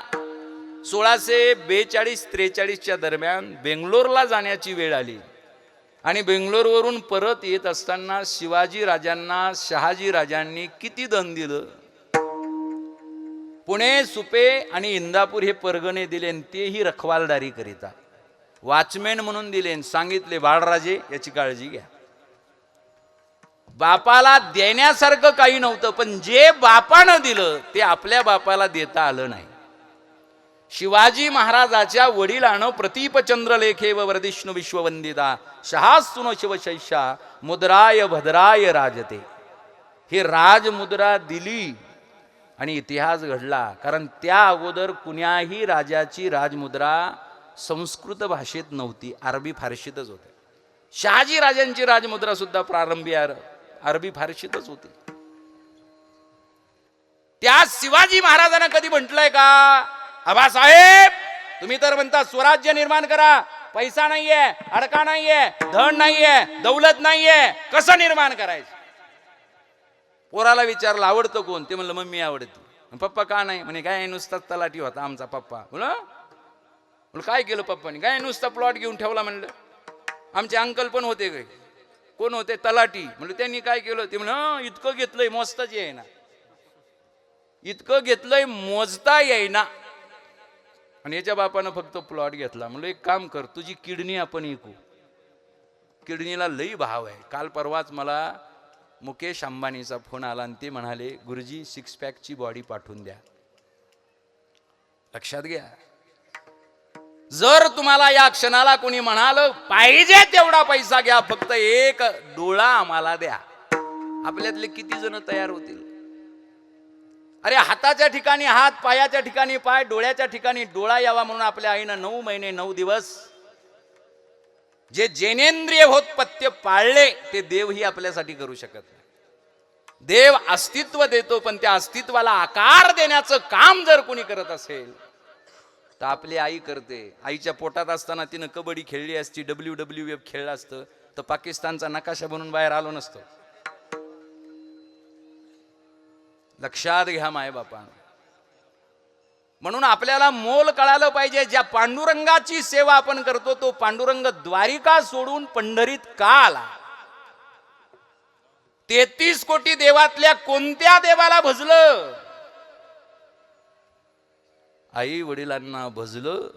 1642-43 दरम्यान बेंगलोरला जाण्याची वेळ आली आणि बेंगलोरवरून परत येत असताना शिवाजी राजांना शहाजी राजांनी किती दंड दिलं. पुणे सुपे आणि इंदापूर हे परगणे दिले तेही रखवालदारी करिता वॉचमॅन म्हणून दिले. सांगितले बाळराजे याची काळजी घ्या. बापाला देण्यासारखं काही नव्हतं पण जे बापानं दिलं ते आपल्या बापाला देता आलं नाही. शिवाजी महाराजाच्या वडिलानं प्रतीपचंद्रलेखे व वर्धिष्णू विश्ववंदिता शहास्तुनो शिवशैषा मुद्राय भद्राय राजते हे राजमुद्रा दिली आणि इतिहास घडला. कारण त्या अगोदर कुण्याही राजाची राजमुद्रा संस्कृत भाषेत नव्हती, अरबी फारशीतच होती. शहाजी राजांची राजमुद्रा सुद्धा प्रारंभी अरबी फारशीतच होती. त्या शिवाजी महाराजांना कधी म्हटलंय का आबासाहेब तुम्ही तर म्हणता स्वराज्य निर्माण करा पैसा नाहीये, अडका नाहीये, धन नाहीये, दौलत नाहीये, कसं निर्माण करायचं? पोराला विचारलं आवडतं कोण? ते म्हणलं मम्मी आवडते. पप्पा का नाही? म्हणे काय नुसताच तलाठी होता आमचा पप्पा. बोल काय केलं पप्पानी? काय नुसता प्लॉट घेऊन ठेवला म्हणलं. आमचे अंकल पण होते काय? कोण होते? तलाठी. म्हणलं त्यांनी काय केलं? ते म्हणलं इतकं घेतलंय मोजताच येईना, इतकं घेतलंय मोजता येईना. आणि याच्या बापानं फक्त प्लॉट घेतला. म्हणलं एक काम कर, तुझी किडनी आपण ऐकू. किडनीला लई भाव आहे. काल परवाच मला मुकेश अंबानीचा फोन आला आणि ते म्हणाले गुरुजी 6 पॅकची बॉडी पाठवून द्या. लक्षात घ्या, जर तुम्हाला या क्षणाला कोणी म्हणालं पाहिजे तेवढा पैसा घ्या, फक्त एक डोळा आम्हाला द्या, आपल्यातले किती जण तयार होतील? अरे हाताच्या ठिकाणी हात, पायाच्या ठिकाणी पाय, डोळ्याच्या ठिकाणी डोळा यावा म्हणून आपल्या आईनं 9 महिने 9 दिवस जे जैनेंद्रिय होतपत्य पाळले ते देवही आपल्यासाठी करू शकत नाही. देव अस्तित्व देतो, पण त्या अस्तित्वाला आकार देण्याचं काम जर कोणी करत असेल तर आपली आई करते. आईच्या पोटात असताना तिनं कबड्डी खेळली असती, WWF खेळलं असतं तर पाकिस्तानचा नकाशा बनून बाहेर आलो नसतो. लक्षात घ्या मायबापानं. म्हणून आपल्याला मोल कळालं पाहिजे. ज्या पांडुरंगाची सेवा आपण करतो तो पांडुरंग द्वारिका सोडून पंढरीत का आला? 33 कोटी देवातल्या कोणत्या देवाला भजलं? आई वडिलांना भजलं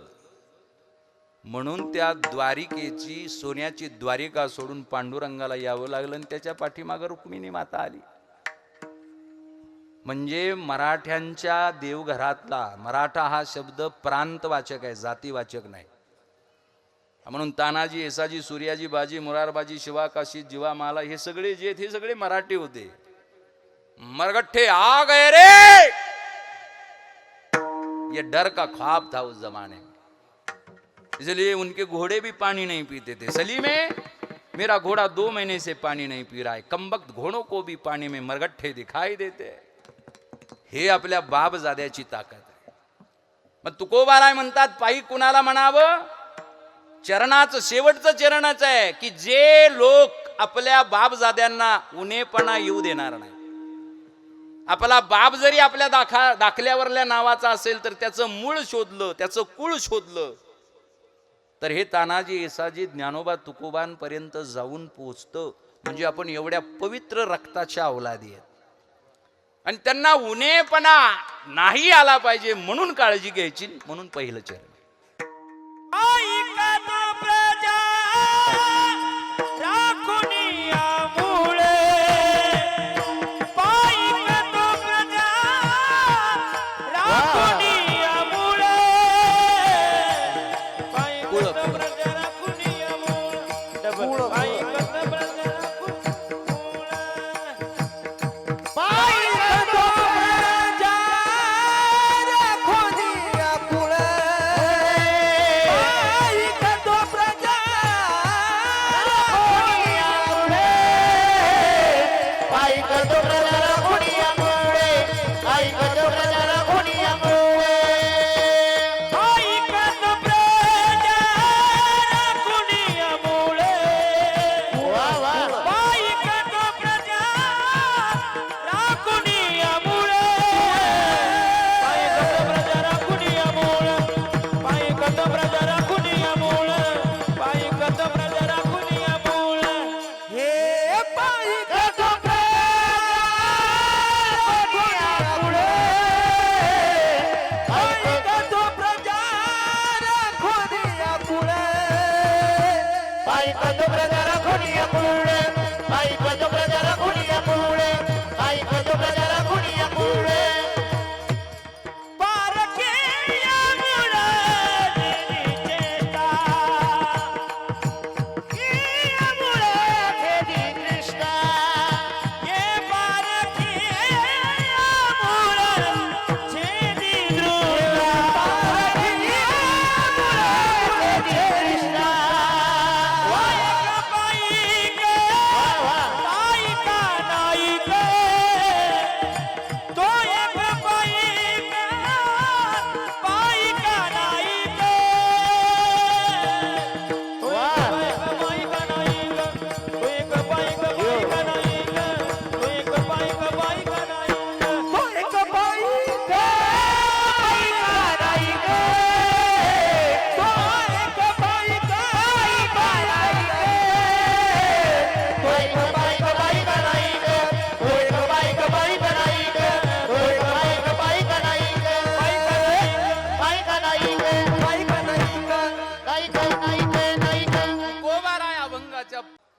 म्हणून त्या द्वारिकेची सोन्याची द्वारिका सोडून पांडुरंगाला यावं लागलं आणि त्याच्या पाठीमागे रुक्मिणी माता आली. म्हणजे मराठ्यांच्या देवघरातला, मराठा हा शब्द प्रांतवाचक आहे, जातीवाचक नाही. म्हणून तानाजी, येसाजी, सूर्याजी, बाजी, मुरारबाजी, शिवा, काशी, जीवा, माला हे सगळे जे हे सगळे मराठी होते. मरगट्ठे आ गए रे, ये डर का ख्वाब था उस जमाने में, इसलिए उनके घोड़े भी पानी नहीं पीते थे. सलीमे मेरा घोड़ा 2 महीने से पानी नहीं पी रहा है, कमबख्त घोड़ों को भी पानी में मरगट्ठे दिखाई देते. हे आपल्या बापजाद्याची ताकद आहे. मग तुकोबाराय म्हणतात पायी कुणाला म्हणावं? चरणाचं शेवटचं चरणच आहे की जे लोक आपल्या बापजाद्यांना उनेपणा येऊ देणार नाही. आपला बाप जरी आपल्या दाखल्यावरल्या नावाचा असेल तर त्याचं मूळ शोधलं, त्याचं कुळ शोधलं तर हे तानाजी, येसाजी, ज्ञानोबा, तुकोबांपर्यंत जाऊन पोचतं. म्हणजे आपण एवढ्या पवित्र रक्ताच्या अवलादी आहेत आणि त्यांना उनेपणा नाही आला पाहिजे म्हणून काळजी घ्यायची. म्हणून पहिलं चरण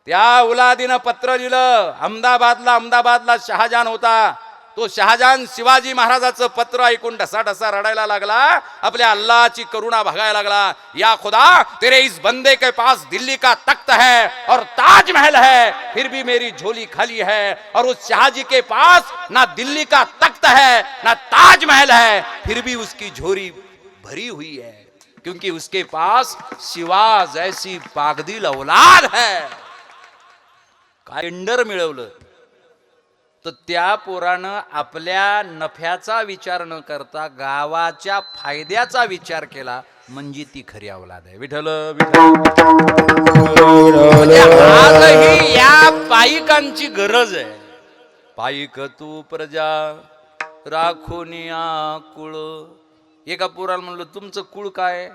त्या उलादीनं पत्र लिहिलं. अहमदाबादला शहाजहान होता. तो शहाजहान शिवाजी महाराजाचं पत्र ऐकून ढसा ढसा रडायला लागला. आपल्या अल्लाहची करुणा भागायला लागला. या खुदा, तेरे इस बंदे के पास दिल्ली का तख्त है और ताजमहल है, फिर भी मेरी झोली खाली है. और उस शाहजी के पास ना दिल्ली का तख्त है ना ताजमहल है, फिर भी उसकी झोली भरी हुई है, क्योंकि उसके पास शिवा जैसी पागदिल औलाद है. काय इंडर मिळवलं. तर त्या पोरानं आपल्या नफ्याचा विचार न करता गावाच्या फायद्याचा विचार केला, म्हणजे ती खरी औलाद आहे. विठ्ठल म्हणजे आजही या पायिकांची गरज आहे. पायिक तू प्रजा राखोनिया कुळ. एका पोराला म्हणलं तुमचं कुळ काय?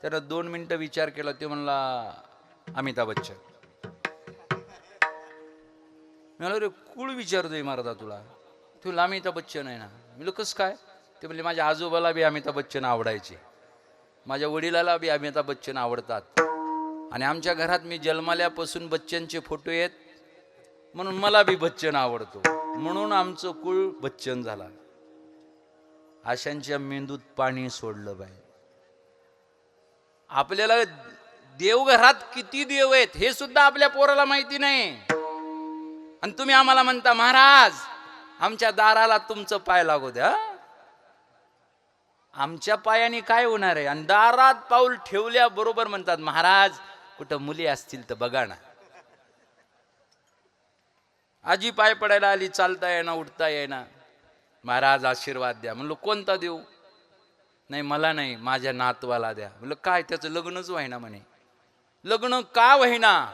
त्यानं 2 मिनिटं विचार केला. ते म्हणला अमिताभ बच्चन. मला रे कुळ विचारतोय महाराजा तुला? तुला अमिताभ बच्चन आहे ना? मी कसं काय? ते म्हणले माझ्या आजोबाला बी अमिताभ बच्चन आवडायचे, माझ्या वडिलाला बी अमिताभ बच्चन आवडतात, आणि आमच्या घरात मी जन्मल्यापासून बच्चनचे फोटो आहेत, म्हणून मला बी बच्चन आवडतो, म्हणून आमचं कुळ बच्चन झाला. अशांच्या मेंदूत पाणी सोडलं बाई. आपल्याला देवघरात किती देव आहेत हे सुद्धा आपल्या पोराला माहिती नाही. आणि तुम्ही आम्हाला म्हणता महाराज आमच्या दाराला तुमचं पाय लागू द्या. आमच्या पायाने काय होणार आहे? आणि दारात पाऊल ठेवल्याबरोबर म्हणतात महाराज कुठं मुली असतील तर बघा ना. आजी पाय पडायला आली, चालता येईना उठता येईना, महाराज आशीर्वाद द्या. म्हणलं कोणता देऊ? नाही मला नाही, माझ्या नातवाला द्या. म्हणलं काय? त्याचं लग्नच व्हायना म्हणे. लग्न का व्हायना?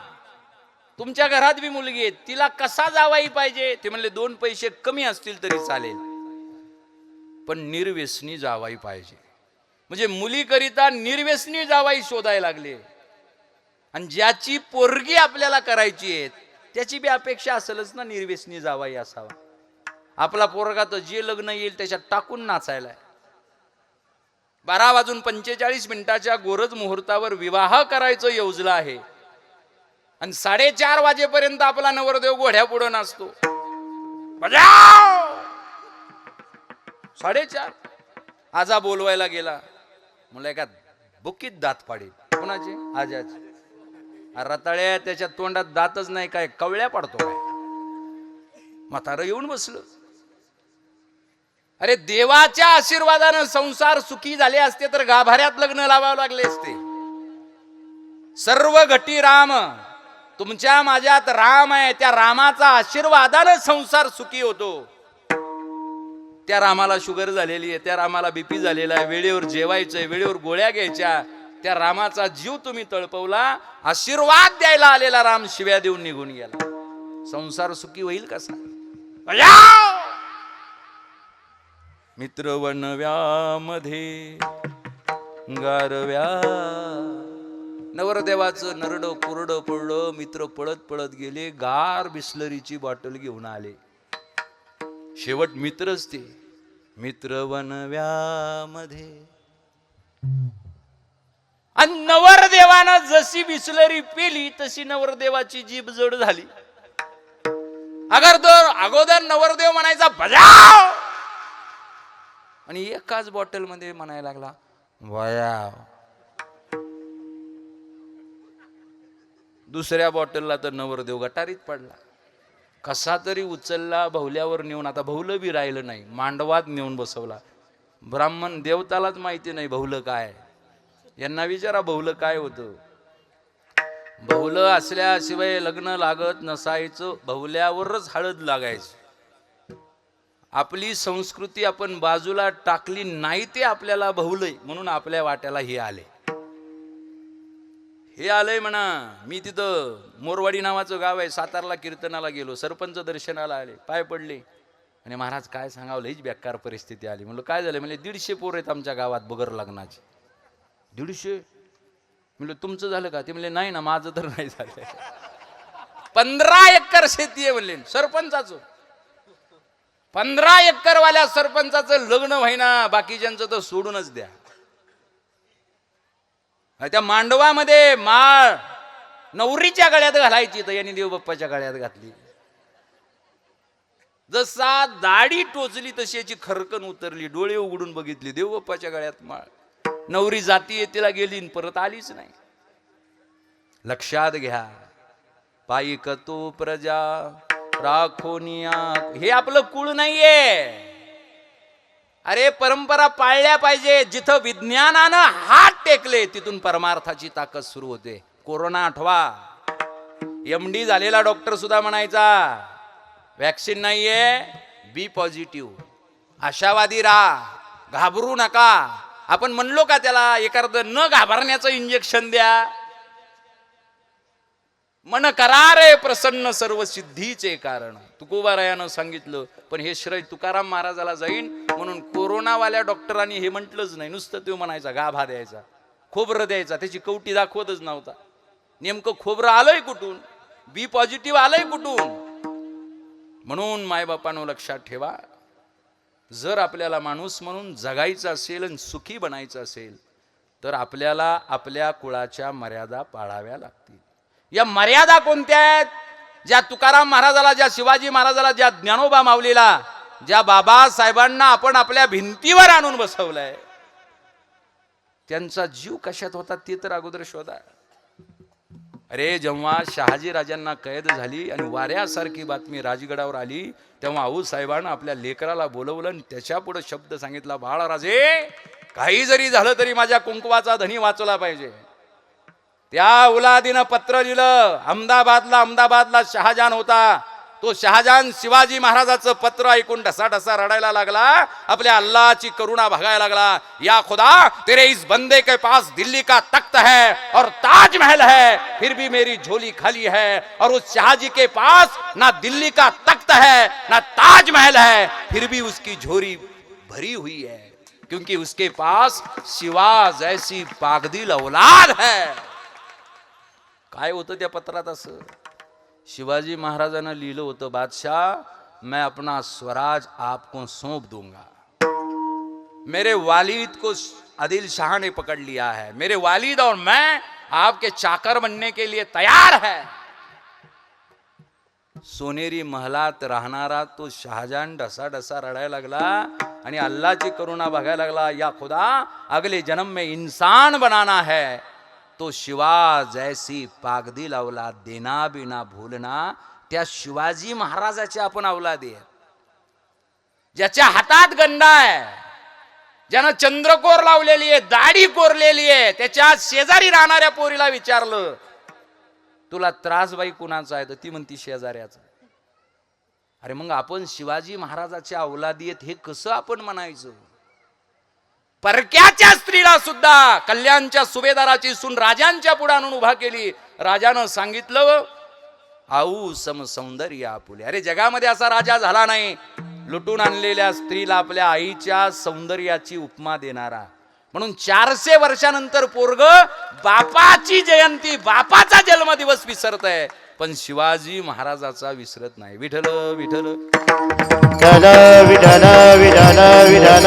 तुमच्या घरात बी मुलगी आहे, तिला कसा जावाई पाहिजे? ते म्हणले 2 पैसे कमी असतील तरी चालेल, पण निर्व्यसनी जावाई पाहिजे. म्हणजे मुलीकरिता निर्व्यसनी जावाई शोधायला लागले. आणि ज्याची पोरगी आपल्याला करायची आहे त्याची बी अपेक्षा असेलच ना निर्व्यसनी जावाई असावा. आपला पोरगा तर जे लग्न येईल त्याच्यात टाकून नाचायला. 12:45 गोरज मुहूर्तावर विवाह करायचं योजलं आहे, आणि 4:30 वाजेपर्यंत आपला नवरदेव घोड्या पुढे नाचतो. बजाव 4:30. आजा बोलवायला गेला, मुला एका बुकीत दात पाडील. कोणाचे? आजाचे. रताळ्या त्याच्या तोंडात दातच नाही, काय कवळ्या पडतो काय? म्हातारं येऊन बसलं. अरे देवाच्या आशीर्वादानं संसार सुखी झाले असते तर गाभाऱ्यात लग्न लावावं लागले असते. सर्व घटी राम, तुमच्या माझ्यात राम आहे, त्या रामाचा आशीर्वादानं संसार सुखी होतो. त्या रामाला शुगर झालेली आहे, त्या रामाला बीपी झालेला आहे, वेळेवर जेवायचंय, वेळेवर गोळ्या घ्यायच्या, त्या रामाचा जीव तुम्ही तळपवला. आशीर्वाद द्यायला आलेला राम शिव्या देऊन निघून गेला. संसार सुखी होईल कसा? मित्र वनव्यामध्ये गारव्या. नवरदेवाचं नरडं पुरडं पडलं. मित्र पळत पळत गेले, गार बिस्लरीची बॉटल घेऊन आले. शेवट मित्रच ते. मित्र वनव्यामध्ये. आणि नवरदेवानं जशी बिस्लरी पिली तशी नवरदेवाची जीभ जड झाली. अगोदर नवरदेव म्हणायचा बजाव, आणि एकाच बॉटल मध्ये म्हणायला लागला वया. दुसऱ्या बॉटलला तर नवरदेव गटारीत पडला. कसा तरी उचलला, भवल्यावर नेऊन, आता भवलं बी राहिलं नाही, मांडवात नेऊन बसवला. ब्राह्मण देवतालाच माहिती नाही भवलं काय. यांना विचारा भवलं काय होतं. भवलं असल्याशिवाय लग्न लागत नसायचं, भवल्यावरच हळद लागायची. आपली संस्कृती आपण बाजूला टाकली नाही, ते आपल्याला भवलंय म्हणून आपल्या वाट्याला हे आले. हे आलंय म्हणा. मी तिथं मोरवाडी नावाचं गाव आहे, सातारला कीर्तनाला गेलो. सरपंच दर्शनाला आले, पाय पडले, आणि महाराज काय सांगावं, लईच बेकार परिस्थिती आली. म्हणलं काय झालं? म्हणजे 150 पोर आहेत आमच्या गावात बगर लग्नाचे. 150? म्हणलं तुमचं झालं का? ते म्हणले नाही ना, माझं तर नाही झालं. 15 एकर शेती आहे म्हणले सरपंचाचं. 15 एकरवाल्या सरपंचाचं लग्न व्हायना, बाकीच्यांचं तर सोडूनच द्या. त्या मांडवामध्ये माळ नवरीच्या गळ्यात घालायची तर यांनी देवबाप्पाच्या गळ्यात घातली. जसा दाढी टोचली तशी याची खरकन उतरली. डोळे उघडून बघितले, देवबाप्पाच्या गळ्यात माळ. नवरी जाती तिला गेली आणि परत आलीच नाही. लक्षात घ्या, पायिक तो प्रजा राखोनिया, हे आपलं कुळ नाहीये. अरे परंपरा पाळल्या पाहिजे. जिथं विज्ञानानं हात टेकले तिथून परमार्थाची ताकद सुरू होते. कोरोना आठवा, MD झालेला डॉक्टर सुद्धा म्हणायचा वॅक्सिन नाहीये, बी पॉझिटिव्ह, आशावादी राहा, घाबरू नका. आपण म्हणलो का त्याला एखादं न घाबरण्याचं इंजेक्शन द्या? मन करा रे प्रसन्न सर्व सिद्धीचे कारण, तुकोबारायानं सांगितलं. पण हे श्रेय तुकाराम महाराजाला जाईन म्हणून कोरोनावाल्या डॉक्टरांनी हे म्हटलंच नाही. नुसतं तो म्हणायचा गाभा द्यायचा, खोबरं द्यायचा, त्याची कवटी दाखवतच नव्हता. नेमकं खोबरं आलंय कुठून, बी पॉझिटिव्ह आलंय कुठून? म्हणून मायबापानं लक्षात ठेवा, जर आपल्याला माणूस म्हणून जगायचं असेल आणि सुखी बनायचं असेल तर आपल्याला आपल्या कुळाच्या मर्यादा पाळाव्या लागतील. या मर्यादा कोणत्या आहेत? ज्या तुकाराम महाराजाला, ज्या शिवाजी महाराजाला, ज्या ज्ञानोबा माऊलीला, ज्या बाबासाहेबांना आपण आपल्या भिंतीवर आणून बसवलंय, त्यांचा जीव कशात होता ते तर अगोदर शोधा. अरे जेव्हा शहाजी राजांना कैद झाली आणि वाऱ्यासारखी बातमी राजगडावर आली, तेव्हा आऊसाहेबांना आपल्या लेकराला बोलवलं आणि त्याच्या पुढे शब्द सांगितला, बाळराजे काही जरी झालं तरी माझ्या कुंकवाचा धनी वाचवला पाहिजे. त्या उलादीनं पत्र लिहिलं. अहमदाबादला शहाजान होता. तो शहाजान शिवाजी महाराजाचं पत्र ऐकून ढसा रडायला लागला. आपल्या अल्लाहची करुणा भागायला लागला. या खुदा, तेरे इस बंदे के पास दिल्ली का तख्त है और ताजमहल है, फिर भी मेरी झोली खाली है. और उस शहाजी के पास ना दिल्ली का तख्त है ना ताजमहल है, फिर भी उसकी झोली भरी हुई है, क्योंकि उसके पास शिवा जैसी पागदिल औलाद है. काय होतं त्या पत्रात? असं शिवाजी महाराजांना लिहिलं होतं, बादशाह मैं अपना स्वराज आपको सौंप दूंगा. मेरे वालिद को आदिल शाह ने पकड़ लिया है. मेरे वालिद और मैं आपके चाकर बनने के लिए तैयार है. सोनेरी महलात राहणारा तो शहाजान ढसा रडायला लागला आणि अल्लाहची करुणा बघायला लागला. या खुदा, अगले जन्म में इंसान बनाना है तो शिवा जैसी पागदिल औलाद देना बिना भूलना. त्या शिवाजी महाराजाच्या आपण औलादी आहे, ज्याच्या हातात गंडा आहे, ज्यानं चंद्रकोर लावलेली आहे, दाढी कोरलेली आहे. त्याच्या शेजारी राहणाऱ्या पोरीला विचारलं, तुला त्रास बाई कुणाचा आहे? तर ती म्हणती शेजाऱ्याचा. अरे मग आपण शिवाजी महाराजाच्या औलादी आहेत हे कसं आपण म्हणायचं? परक्याच्या स्त्रीला सुद्धा कल्याणच्या सुभेदाराची सून राजांच्या पुढे आणून उभा केली. राजानं सांगितलं, आऊ सम सौंदर्य आपुले. अरे जगामध्ये असा राजा झाला नाही लुटून आणलेल्या स्त्रीला आपल्या आईच्या सौंदर्याची उपमा देणारा. म्हणून 400 वर्षानंतर पोरग बापाची जयंती, बापाचा जन्मदिवस विसरतय, पण शिवाजी महाराजाचा विसरत नाही. विठ्ठल विठ्ठल विठ्ठल विठ्ठल विठ्ठल विठ्ठल.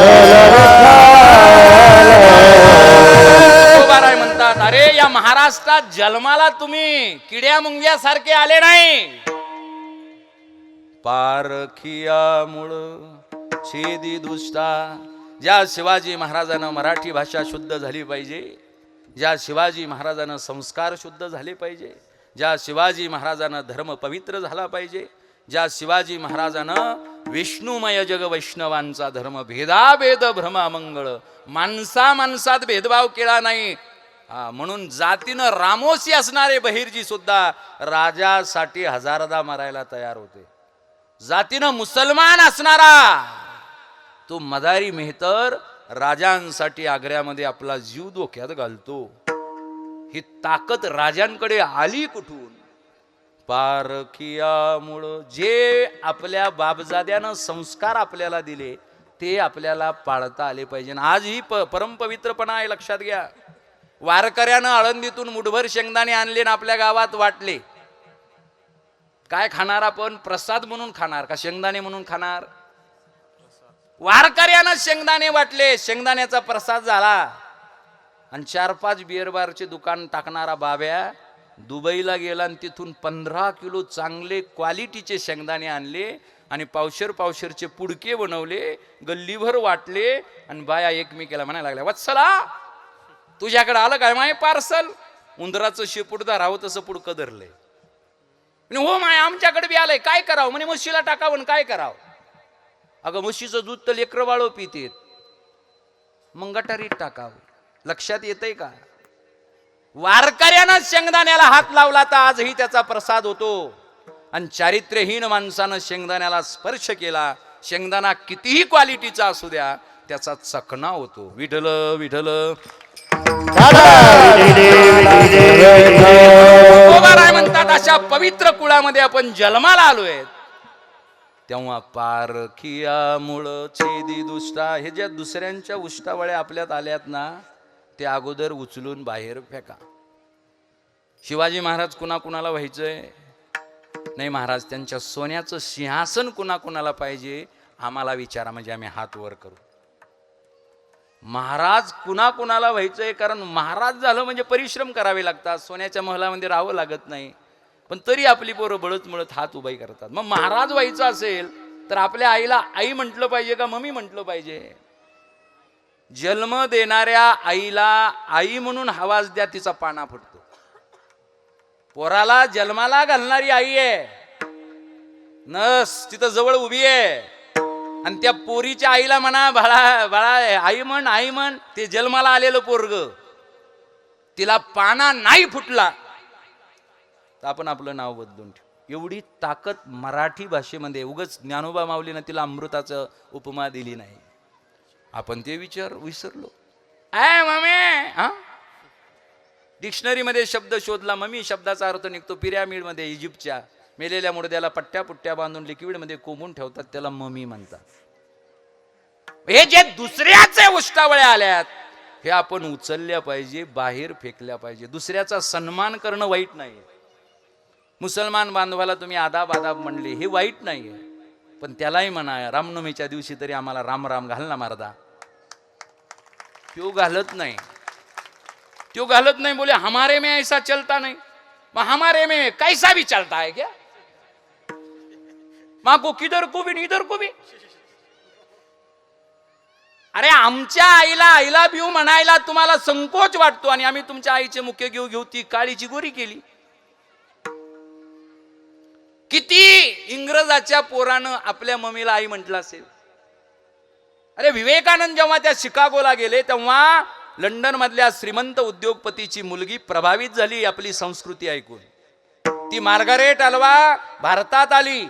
तुकोबाराय म्हणतात, अरे या महाराष्ट्रात जन्माला तुम्ही किड्या मुंग्यासारखे आले नाही. पारखिया मूळ छेदी दुष्टा. ज्या शिवाजी महाराजांना मराठी भाषा शुद्ध झाली पाहिजे, ज्या शिवाजी महाराजांना संस्कार शुद्ध झाले पाहिजे, ज्या शिवाजी महाराजांना धर्म पवित्र झाला पाहिजे, ज्या शिवाजी महाराजानं विष्णुमय जग वैष्णवांचा धर्म, भेदाभेद भ्रम मंगळ, माणसात भेदभाव केला नाही. म्हणून जातीनं रामोशी असणारे बहिर्जी सुद्धा राजासाठी हजारदा मारायला तयार होते. जातीनं मुसलमान असणारा तो मदारी मेहतर राजांसाठी आग्र्यामध्ये आपला जीव धोक्यात घालतो. ही ताकद राजांकडे आली कुठून? पारखियामुळं. जे आपल्या बापजाद्यानं संस्कार आपल्याला दिले ते आपल्याला पाळता आले पाहिजे. आज ही परमपवित्रपणा आहे, लक्षात घ्या. वारकऱ्यानं आळंदीतून मुठभर शेंगदाणे आणले ना आपल्या गावात वाटले. काय खाणार आपण? प्रसाद म्हणून खाणार का शेंगदाणे म्हणून खाणार? वारकऱ्यानं शेंगदाणे वाटले, शेंगदाण्याचा प्रसाद झाला. आणि 4-5 बिअर बारचे दुकान टाकणारा बाब्या दुबईला गेला आणि तिथून 15 किलो चांगले क्वालिटीचे शेंगदाणे आणले आणि पावशेरचे पुडके बनवले, गल्लीभर वाटले आणि बाया एकमेकीला म्हणायला लागल्या, वत्सला तुझ्याकडे आलं काय माय पार्सल? उंदराचं शेपूट धरावं तसं पुडकं धरलंय. हो माय आमच्याकडे बी आलंय, काय करावं? म्हणे म्हशीला टाकावं, काय करावं? अगं म्हशीचं दूध तर लेकरं बाळ पितेत, मग गटारीत टाकावं. लक्षात येतंय का? वारकऱ्यानं शेंगदाण्याला हात लावला तर आजही त्याचा प्रसाद होतो. आणि चारित्र्यहीन माणसानं शेंगदाण्याला स्पर्श केला, शेंगदाणा कितीही क्वालिटीचा असू द्या, त्याचा चकना होतो. विठल विठल तुकोबाराय म्हणतात, अशा पवित्र कुळामध्ये आपण जन्माला आलोय. तेव्हा पारखिया मुळ छेदी दुष्टा, हे ज्या दुसऱ्यांच्या उष्टावळ्या आपल्यात आल्यात ना, ते अगोदर उचलून बाहेर फेका. शिवाजी महाराज कुणाकुणाला व्हायचंय? नाही महाराज, त्यांच्या सोन्याचं सिंहासन कुणाकुणाला पाहिजे आम्हाला विचारा, म्हणजे आम्ही हात वर करू. महाराज कुणाकुणाला व्हायचंय? कारण महाराज झालं म्हणजे परिश्रम करावे लागतात, सोन्याच्या महलामध्ये राहावं लागत नाही, पण तरी आपली पोरं बळत मुळत हात उभाई करतात. मग महाराज व्हायचं असेल तर आपल्या आईला आई म्हटलं पाहिजे का मम्मी म्हटलं पाहिजे? जन्म देणाऱ्या आईला आई म्हणून आवाज द्या, तिचा पाना फुटतो. पोराला जन्माला घालणारी आई आहे, नस तिथं जवळ उभी आहे, आणि त्या पोरीच्या आईला म्हणा बाळा बाळा आई म्हण आई म्हण. ते जन्माला आलेलं पोरग, तिला पाना नाही फुटला तर आपण आपलं नाव बदलून ठेवू. एवढी ताकद मराठी भाषेमध्ये. उगच ज्ञानोबा माऊलीनं तिला अमृताचं उपमा दिली नाही, आपण ते विचार विसरलो. मम्मी, हा डिक्शनरीमध्ये शब्द शोधला, मम्मी शब्दाचा अर्थ निघतो पिरॅमिडमध्ये इजिप्तच्या मेलेल्या मुडद्याला पट्ट्या पुट्ट्या बांधून लिक्विडमध्ये कोंबून ठेवतात, त्याला मम्मी म्हणतात. हे जे दुसऱ्याचे उष्टावळ्या आल्यात हे आपण उचलल्या पाहिजे, बाहेर फेकल्या पाहिजे. दुसऱ्याचा सन्मान करणं वाईट नाही. मुसलमान बांधवाला तुम्ही आदाब आदाब म्हणले, हे वाईट नाहीये, पण त्यालाही म्हणा रामनवमीच्या दिवशी तरी आम्हाला राम राम घाल ना मर्दा. त्यो घालत नाही, त्यो घालत नाही. बोले हमारे में ऐसा चलता नहीं. मग हमारे में कैसा भी चलता है क्या? माँ को किधर को भी इधर को भी. अरे आमच्या आईला आईला बिऊ म्हणायला तुम्हाला संकोच वाटतो, आणि आम्ही तुमच्या आईचे मुख्य घेऊ घेऊ ती काळीची गोरी केली. किती इंग्रजाच्या पोरानं आपल्या मम्मीला आई म्हटलं असेल. अरे विवेकानंद जेव्हा त्या शिकागोला गेले तेव्हा लंडन मधल्या श्रीमंत उद्योगपतीची मुलगी प्रभावित झाली आपली संस्कृती ऐकून. ती मार्गारेट अल्वा भारतात आली,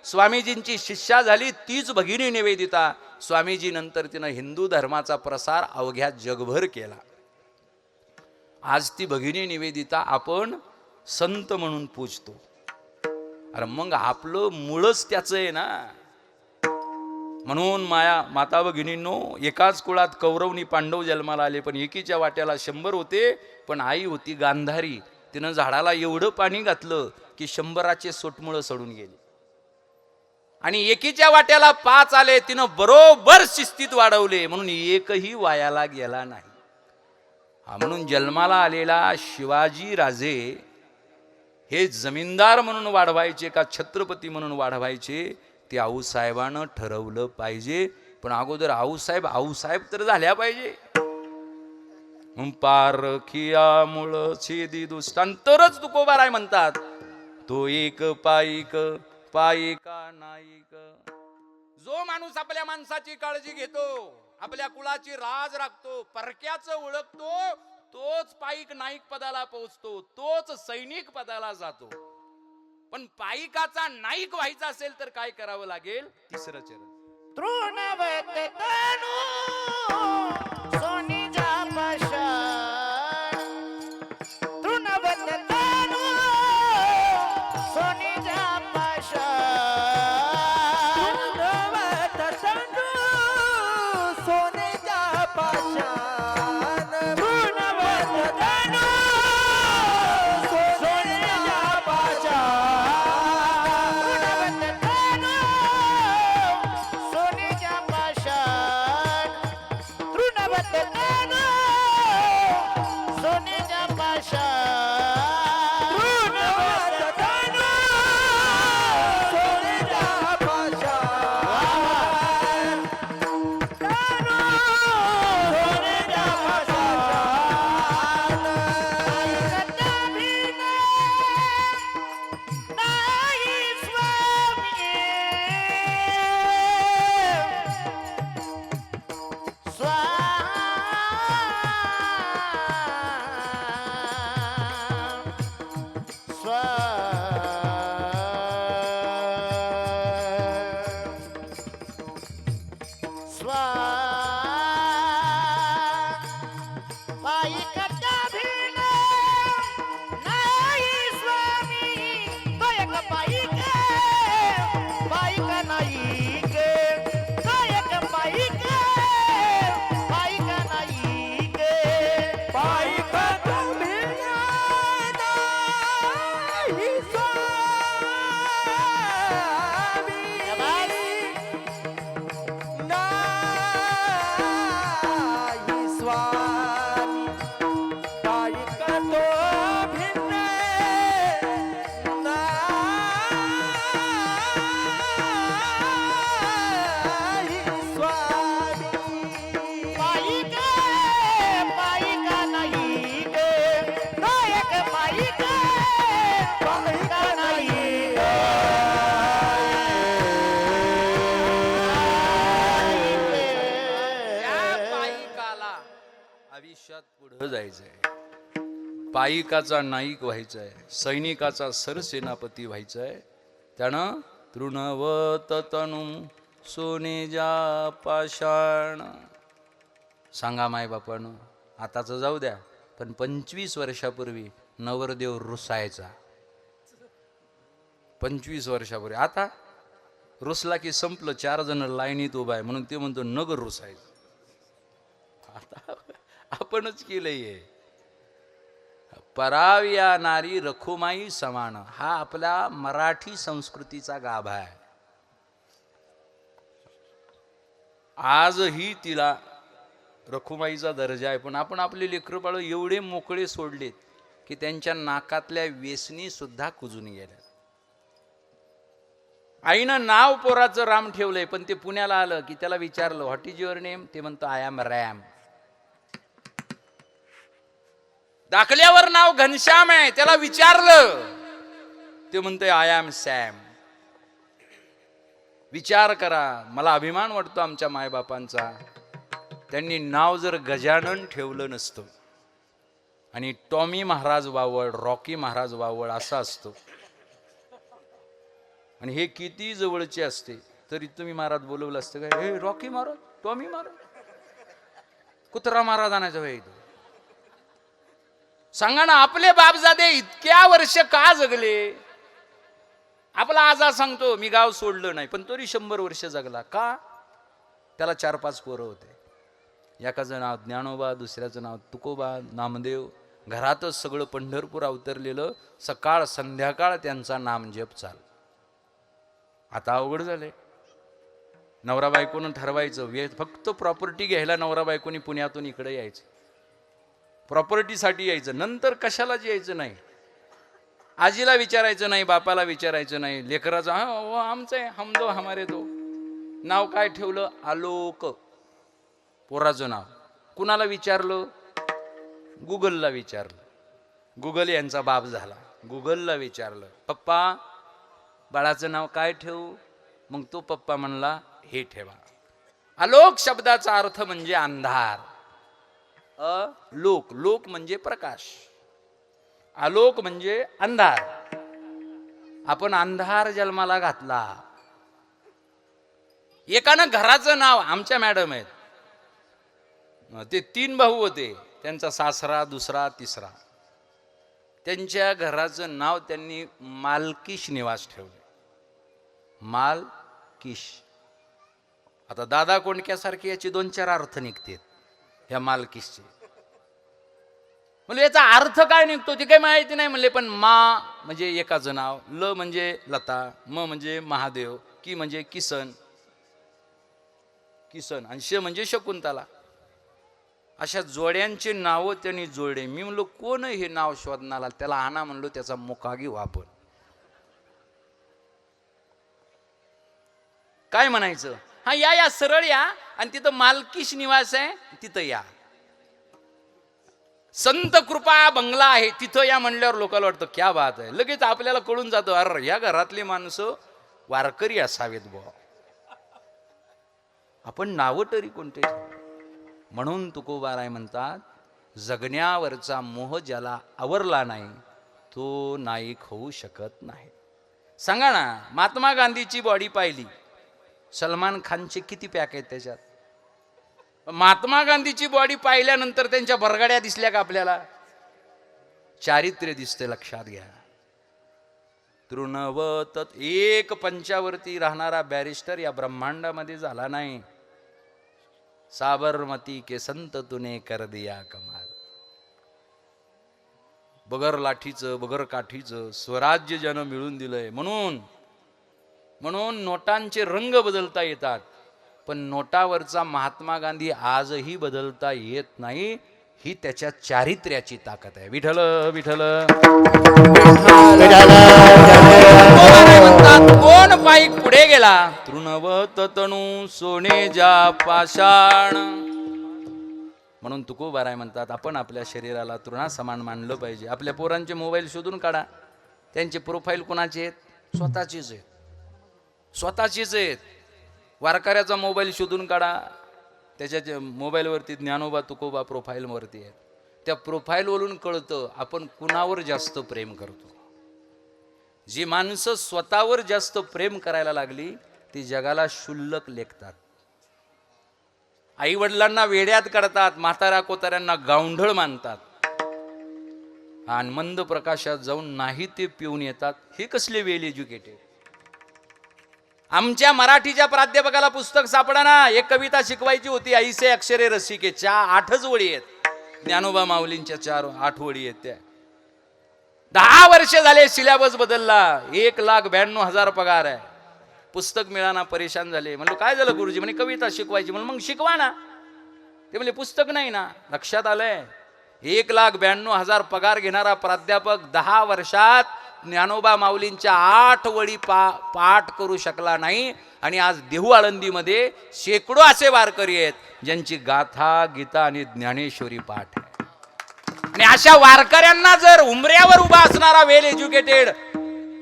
स्वामीजींची शिष्या झाली. तीच भगिनी निवेदिता स्वामीजी नंतर तिनं हिंदू धर्माचा प्रसार अवघ्या जगभर केला. आज ती भगिनी निवेदिता आपण संत म्हणून पूजतो. अरे मग आपलं मूळच त्याचं आहे ना. म्हणून माता भगिनींनो, एकाच कुळात कौरवनी पांडव जन्माला आले, पण एकीच्या वाट्याला 100 होते. पण आई होती गांधारी, तिनं झाडाला एवढं पाणी घातलं की 100चे सोटमुळं सडून गेले. आणि एकीच्या वाट्याला 5 आले, तिनं बरोबर शिस्तीत वाढवले, म्हणून एकही वायाला गेला नाही. म्हणून जन्माला आलेला शिवाजी राजे हे जमीनदार म्हणून वाढवायचे का छत्रपती म्हणून वाढवायचे, ते आऊसाहेबानं ठरवलं पाहिजे. पण अगोदर आऊसाहेब तर झाल्या पाहिजे. पारखिया मुळ छेदी दुष्टान, तरच तुकोबाराय म्हणतात, तो एक पाईक पाईका नाईक. जो माणूस आपल्या माणसाची काळजी घेतो, आपल्या कुळाची राज राखतो, परक्याचं ओळखतो, तोच पाईक नाईक पदाला पोहोचतो, तोच सैनिक पदाला जातो. पण पाईकाचा नाईक व्हायचा असेल तर काय करावं लागेल? 3रं चरण. तृणवत तनू सोनीचा पाषाण, तृणवत तनू सोनीचा पाषाण, तृणवत तनू सोनीचा पाषाण, तृणवत तनू सोनीचा पाषाण, सोनीच्या पाषाण, तृणवत तनू सोनीच्या पाषाण, पायिकाचा नाईक व्हायचा आहे, सैनिकाचा सरसेनापती व्हायचा आहे. त्यानं तृणवत तनू सोनेजा पाषाण. सांगा मायबापानं, आताचं जाऊ द्या, पण 25 वर्षापूर्वी नवरदेव रुसायचा. 25 वर्षापूर्वी. आता रुसला की संपलं, 4 जण लाईनीत उभा आहे म्हणून ते म्हणतो नगर रुसायचं. आता आपणच केलंय. पराविया नारी रखुमाई समान, हा आपला मराठी संस्कृतीचा गाभा आहे. आजही तिला रखुमाईचा दर्जा आहे, पण आपण आपले लेकरं बाळ एवढे मोकळे सोडलेत की त्यांच्या नाकातल्या वेसनी सुद्धा कुजून गेल्या. आईनं नाव पोराचं राम ठेवलंय, पण ते पुण्याला आलं की त्याला विचारलं व्हॉट इज युअर नेम, ते म्हणतो आय एम रॅम. दाखल्यावर नाव घनश्याम आहे, त्याला विचारलं ते म्हणतोय आय एम सॅम. विचार करा, मला अभिमान वाटतो आमच्या मायबापांचा. त्यांनी नाव जर गजानन ठेवलं नसतं आणि टॉमी महाराज वावळ, रॉकी महाराज वावळ असा असतो, आणि हे किती जवळचे असते तरी तुम्ही महाराज बोलवलं असतं काय, हे रॉकी महाराज, टॉमी महाराज, कुत्रा महाराज आणायचा भाई. सांगा ना, आपले बापजादे इतक्या वर्ष का जगले? आपला आजा सांगतो मी गाव सोडलं नाही, पण तरी 100 वर्ष जगला. का? त्याला 4-5 पोरं होते. एकाचं नाव ज्ञानोबा, दुसऱ्याचं नाव तुकोबा, नामदेव. घरातच सगळं पंढरपूर अवतरलेलं, सकाळ संध्याकाळ त्यांचा नाम जप चाल. आता अवघड झाले. नवरा बायकोनं ठरवायचं, फक्त प्रॉपर्टी घ्यायला नवरा बायकोनी पुण्यातून इकडे यायचं, प्रॉपर्टीसाठी यायचं, नंतर कशालाच यायचं नाही. आजीला विचारायचं नाही, बापाला विचारायचं नाही. लेकराचं आमचं आहे, हम दो हमारे दो. नाव काय ठेवलं? आलोक. पोराचं नाव कुणाला विचारलं? गुगलला विचारलं. गुगल यांचा बाप झाला. गुगलला विचारलं, पप्पा बाळाचं नाव काय ठेवू? मग तो पप्पा म्हणला हे ठेवा. आलोक शब्दाचा अर्थ म्हणजे अंधार. लोक, लोक म्हणजे प्रकाश, आलोक म्हणजे अंधार. आपण अंधार जन्माला घातला. एकानं घराचं नाव, आमच्या मॅडम आहेत, ते 3 भाऊ होते, त्यांचा सासरा, दुसरा, तिसरा. त्यांच्या घराचं नाव त्यांनी मालकीश निवास ठेवले. मालकीश. आता दादा कोंडक्यासारखे याचे 2-4 अर्थ निघतात ह्या मालकीशचे. म्हणजे याचा अर्थ काय निघतो ते काही माहिती नाही म्हणले, पण मा म्हणजे एकाचं नाव, ल म्हणजे लता, म म्हणजे महादेव, की म्हणजे किसन, किसन, आणि श म्हणजे शकुंतला. अशा जोड्यांचे नावं त्यांनी जोडले. मी म्हणलो कोण हे नाव शोधणारा? त्याला आणा म्हणलो, त्याचा मुकागी वापर. काय म्हणायचं? हा या सरळ या, आणि तिथं मालकीश निवास आहे तिथं या. संत कृपा बंगला आहे तिथं या म्हणल्यावर लोकांना वाटतं क्या बात आहे, लगेच आपल्याला कळून जातं अरे या घरातली माणसं वारकरी असावेत बुवा. आपण नावं तरी कोणते? म्हणून तुकोबाराय म्हणतात, जगण्यावरचा मोह ज्याला आवरला नाही तो नाईक होऊ शकत नाही. सांगा ना, महात्मा गांधीची बॉडी पाहिली, सलमान खानचे किती पॅक आहेत त्याच्यात? महात्मा गांधीची बॉडी पाहिल्यानंतर त्यांच्या भरगाड्या दिसल्या का आपल्याला? चारित्र्य दिसते, लक्षात घ्या. तृणवत, एक पंचावरती राहणारा बॅरिस्टर या ब्रह्मांडामध्ये झाला नाही. साबरमती के संत तूने कर दिया कमाल. बगर लाठीचं, बगर काठीचं स्वराज्य ज्यानं मिळून दिलंय. म्हणून नोटांचे रंग बदलता येतात, पण नोटावरचा महात्मा गांधी आजही बदलता येत नाही. ही त्याच्या चारित्र्याची ताकद आहे. विठ्ठल विठ्ठल. कोण पायी पुढे गेला? तृणवत तणू सोनेजा पाषाण. म्हणून तुकोबाराय म्हणतात, आपण आपल्या शरीराला तृणासमान मानलं पाहिजे. आपल्या पोरांचे मोबाईल शोधून काढा, त्यांचे प्रोफाईल कोणाचे आहेत? स्वतःचेच आहेत, स्वतःचेच आहेत. वारकऱ्याचा मोबाईल शोधून काढा, त्याच्या मोबाईलवरती ज्ञानोबा तुकोबा प्रोफाईलवरती आहेत. त्या प्रोफाईलवरून कळतं आपण कुणावर जास्त प्रेम करतो. जी माणसं स्वतःवर जास्त प्रेम करायला लागली ती जगाला क्षुल्लक लेखतात. आई वडिलांना वेड्यात काढतात, म्हाताऱ्या कोताऱ्यांना गावंढळ मानतात आणि मंद प्रकाशात जाऊन नाही ते पिऊन येतात. हे कसले वेल एज्युकेटेड. आमच्या मराठीच्या प्राध्यापकाला पुस्तक सापडाना. एक कविता शिकवायची होती, ऐसे अक्षरे रसिके. 8च वळी आहेत. ज्ञानोबा माऊलींच्या 8 वळी आहेत त्या. 10 वर्ष झाले सिलेबस बदलला. 1,92,000 पगार आहे. पुस्तक मिळाना, परेशान झाले. म्हणलो काय झालं गुरुजी? म्हणे कविता शिकवायची. म्हणलं मग शिकवा ना. ते म्हणले पुस्तक नाही ना. लक्षात आलंय 1,92,000 पगार घेणारा प्राध्यापक 10 वर्षात ज्ञानोबा माऊलींच्या 8 वळी पाठ करू शकला नाही. आणि आज देहू आळंदीमध्ये शेकडो असे वारकरी आहेत ज्यांची गाथा, गीता आणि ज्ञानेश्वरी पाठ आहे. आणि अशा वारकऱ्यांना जर उमऱ्यावर उभा असणारा वेल एज्युकेटेड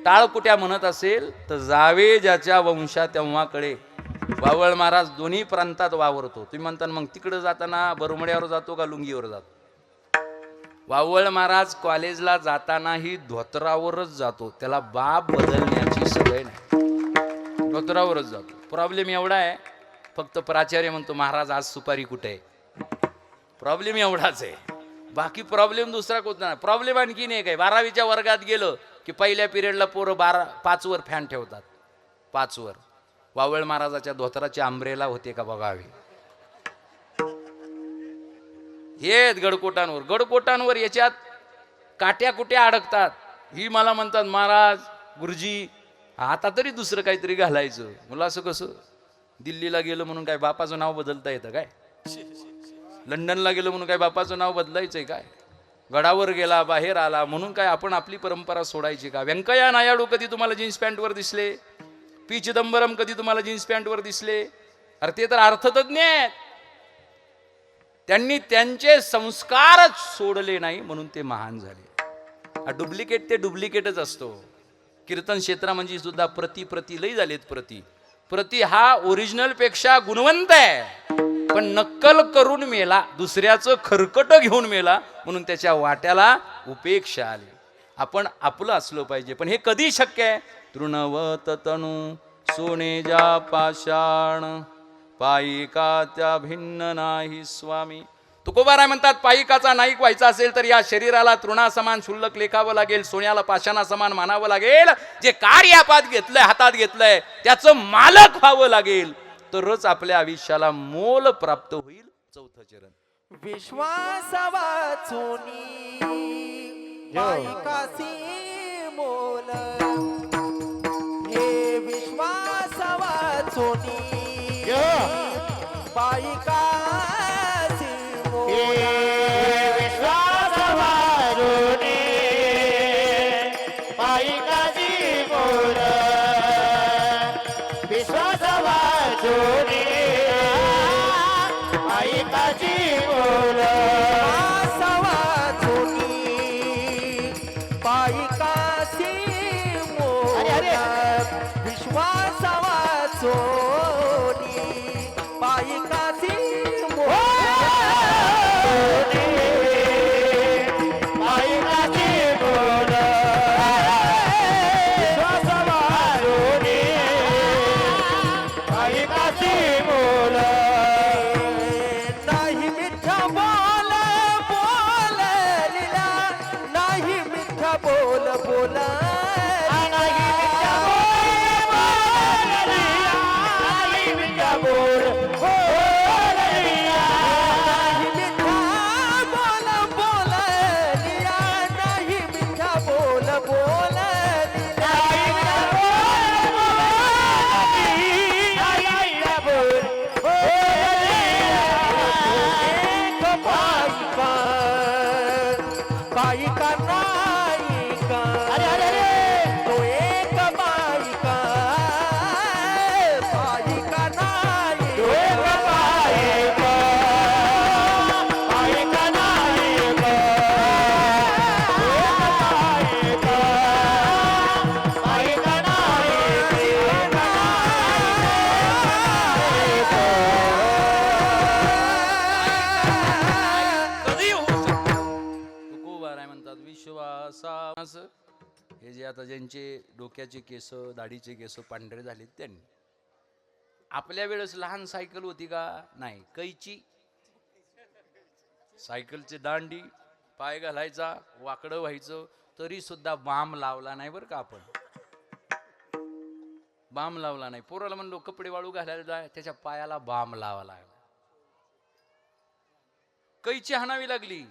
टाळकुट्या म्हणत असेल तर जावे ज्याच्या वंशा तेव्हाकडे. वावळ महाराज दोन्ही प्रांतात वावरतो. तुम्ही म्हणता मग तिकडे जाताना बरमड्यावर जातो का लुंगीवर जातो? वावळ महाराज कॉलेजला जातानाही धोतरावरच जातो. त्याला बाप बदलण्याची सवय नाही, धोतरावरच जातो. प्रॉब्लेम एवढा आहे, फक्त प्राचार्य म्हणतो महाराज आज सुपारी कुठे आहे. प्रॉब्लेम एवढाच आहे, बाकी प्रॉब्लेम दुसरा कोणता नाही. प्रॉब्लेम आणखीन एक आहे. 12वीच्या वर्गात गेलं की पहिल्या पिरियडला पोरं 5 वर फॅन ठेवतात. 5 वर. वावळ महाराजाच्या धोतराचे आंब्रेला होते का बघावे. हे गडकोटांवर याच्यात काट्या कुट्या अडकतात. ही मला म्हणतात महाराज गुरुजी आता तरी दुसरं काहीतरी घालायचं. मला असं कसं? दिल्लीला गेलं म्हणून काय बापाचं नाव बदलता येतं काय? लंडनला गेलं म्हणून काय बापाचं नाव बदलायचंय काय? गडावर गेला, बाहेर आला म्हणून काय आपण आपली परंपरा सोडायची का? व्यंकय्या नायडू कधी तुम्हाला जीन्स पॅन्टवर दिसले? पी चिदंबरम कधी तुम्हाला जीन्स पॅन्टवर दिसले? अरे ते तर अर्थतज्ञ आहेत. त्यांनी त्यांचे संस्कारच सोडले नाही म्हणून ते महान झाले. डुप्लिकेट ते डुप्लिकेटच असतो. कीर्तन क्षेत्रा म्हणजे सुद्धा प्रति लई झालेत. प्रति हा ओरिजिनल पेक्षा गुणवंत आहे, पण नक्कल करून मेला, दुसऱ्याचं खरकट घेऊन मेला म्हणून त्याच्या वाट्याला उपेक्षा आली. आपण आपलं असलं पाहिजे. पण हे कधी शक्य आहे? तृणवत तणू सोने जा पाषाण पायिका त्या भिन्न नाही स्वामी. तुकोबाराय म्हणतात पायिकाचा नाईक व्हायचा असेल तर या शरीराला तृणासमान शुल्लक लेखावं लागेल, सोन्याला पाषाणा समान मानावं लागेल. जे कार्य हातात घेतलंय त्याचं मालक व्हावं लागेल, तरच आपल्या आयुष्याला मोल प्राप्त होईल. 4थं चरण. विश्वास वाचोनी पायिकासी मोल. हे विश्वास वाचोनी पायिकासी मोल. विश्वास वाचोनी पायिकासी मोल. विश्वास वाचोनी पायिकासी मोल. पायिकासी मोल. विश्वास वाचोनी पायिकासी मोल. पायिकासी मोल. विश्वास वाचोनी पायिकासी मोल. नाही मिठ्ठा बोल बोल लीला. नाही मिठ्ठा बोल बोल. पायिका नायिका. तो एक पायिका. पायिका नायिका. पायिका नायिका. पायिका नायिका. कधी होऊ शकतं? म्हणतात विश्वासा असं. हे जे आता ज्यांचे डोक्याचे केस दाढीचे केस पांढरे झालेत त्यांनी. आपल्या वेळेस लहान सायकल होती का? नाही. कैची, सायकलची दांडी, पाय घालायचा, वाकडं व्हायचं, तरी सुद्धा बाम लावला नाही बरं का आपण. बाम लावला नाही. पोराला म्हणलो कपडे वाळू घालायला जाय, त्याच्या पायाला बाम लावा लागला. कैची हाणावी लागली.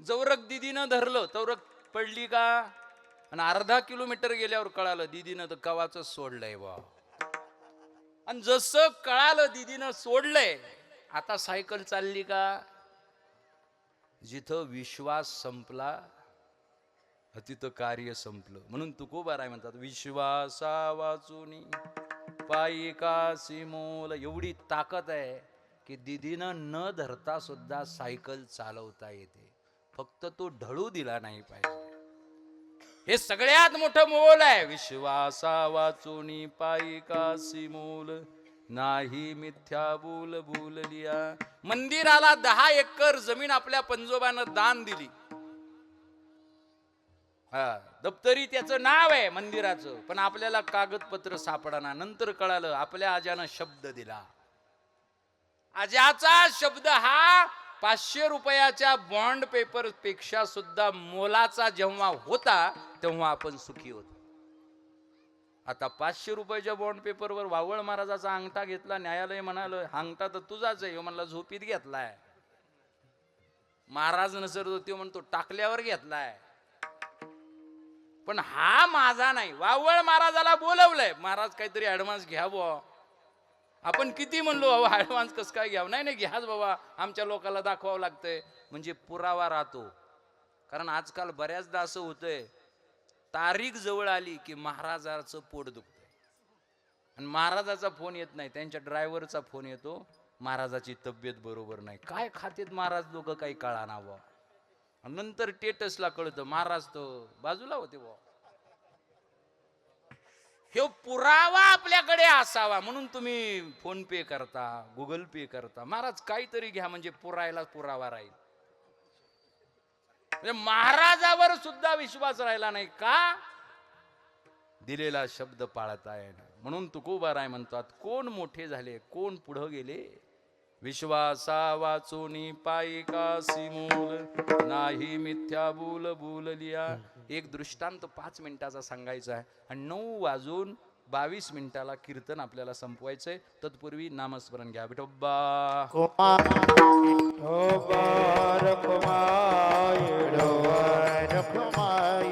जवरक दिदीनं धरलं तवरक पडली का? आणि अर्धा किलोमीटर गेल्यावर कळालं दिदीनं तर कवाच सोडलंय बा. आणि जसं कळालं दिदीनं सोडलंय, आता सायकल चालली का? जिथं विश्वास संपला तिथं कार्य संपलं. म्हणून तुकोबाराय म्हणतात विश्वासा वाचूनी पायी कासी मोल. एवढी ताकद आहे की दिदीनं न धरता सुद्धा सायकल चालवता येते. फक्त तो ढळू दिला नाही पाहिजे. हे सगळ्यात मोठं मोल आहे. विश्वासा वाचूनी पायी कासी मोल नाही मिथ्या बोल बोललिया. मंदिराला 10 एकर जमीन आपल्या पंजोबानं दान दिली. दप्तरी त्याचं नाव आहे मंदिराचं, पण आपल्याला कागदपत्र सापडाना. नंतर कळालं आपल्या आज्यानं शब्द दिला. आज्याचा शब्द हा 500 रुपयाच्या बॉन्ड पेपर पेक्षा सुद्धा मोलाचा जेव्हा होता तेव्हा आपण सुखी होतो. आता 500 रुपयाच्या बॉन्ड पेपरवर वावळ महाराजाचा अंगठा घेतला. न्यायालय म्हणालं अंगठा तर तुझाच आहे. म्हणला झोपीत घेतलाय. महाराज नसर तो म्हणतो टाकल्यावर घेतलाय, पण हा माझा नाही. वावळ महाराजाला बोलवलंय. महाराज काहीतरी ऍडव्हान्स घ्या बुवा. आपण किती म्हणलो बाबा ऍडव्हान्स कसं काय घ्यावं? नाही नाही घ्याच बाबा, आमच्या लोकांना दाखवावं लागतंय. म्हणजे पुरावा राहतो. कारण आजकाल बऱ्याचदा असं होतंय तारीख जवळ आली की महाराजाचं पोट दुखतंय आणि महाराजाचा फोन येत नाही, त्यांच्या ड्रायव्हरचा फोन येतो, महाराजाची तब्येत बरोबर नाही. काय खातेत महाराज लोक काही कळाना बुवा. नंतर टेटसला कळतं महाराज तर बाजूला होते बुवा. हे पुरावा आपल्याकडे असावा म्हणून तुम्ही फोन पे करता, गुगल पे करता. महाराज काहीतरी घ्या म्हणजे पुरायला पुरावा राहील. म्हणजे महाराजावर सुद्धा विश्वास राहिला नाही का? दिलेला शब्द पाळताय. म्हणून तुकोबाराय म्हणतात कोण मोठे झाले, कोण पुढे गेले. विश्वासा वाचोनी पायी कासी मोल नाही मिथ्या बोल बोललिया. एक दृष्टांत 5 मिनिटाचा सांगायचा आहे आणि 9:22 कीर्तन आपल्याला संपवायचंय. तत्पूर्वी नामस्मरण घ्या. विठोबा कुमार कुमार कुमार कुमार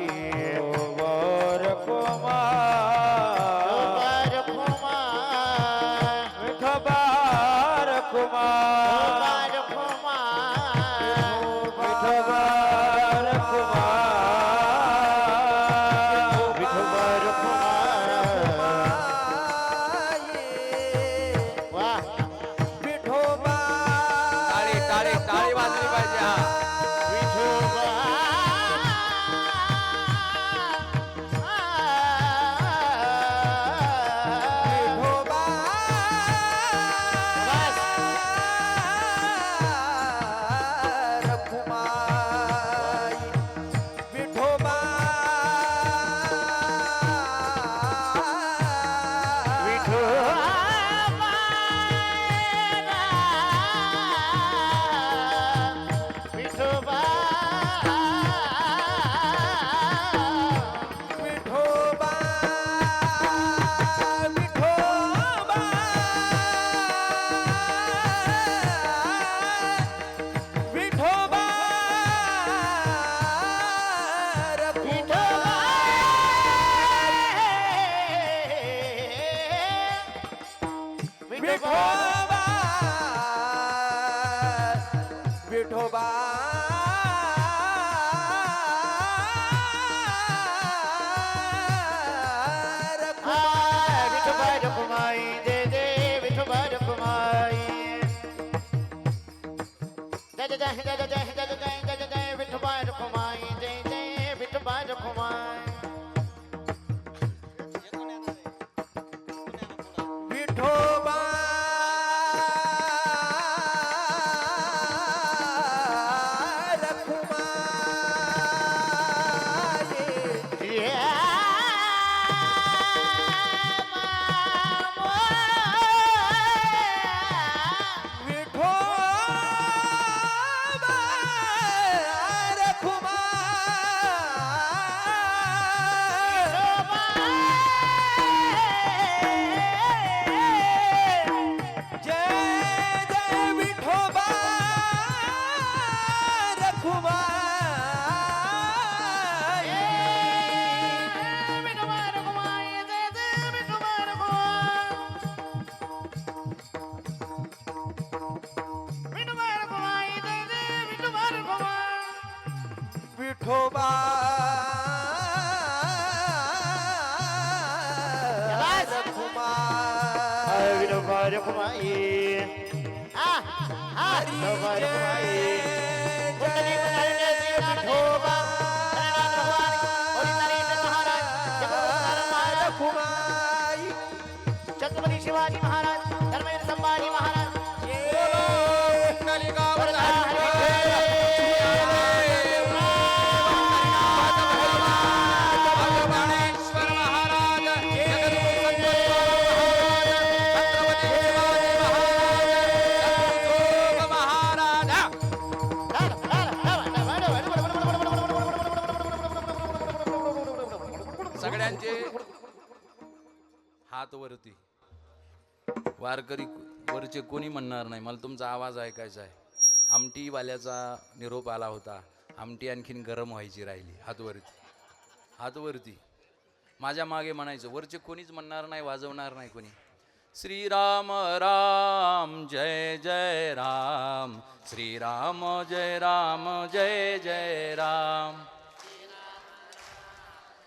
विठोबा विठोबा रखुमाई विठोबा रखुमाई कुंडली बनारने श्री विठोबा धननाथ भगवान ओरिजिनल महाराज जगन्नाथ रखुमाई छत्रपती शिवाजी महाराज धर्मेंद्र संभाजी महाराज सगळ्यांचे हात वरती. वारकरी वरचे कोणी म्हणणार नाही, मला तुमचा आवाज ऐकायचा आहे. आमटी वाल्याचा निरोप आला होता, आमटी आणखीन गरम व्हायची राहिली. हात वरती, हात वरती. माझ्या मागे म्हणायचं, वरचे कोणीच म्हणणार नाही, वाजवणार नाही कोणी. श्रीराम राम जय जय राम, श्रीराम जय राम जय जय राम.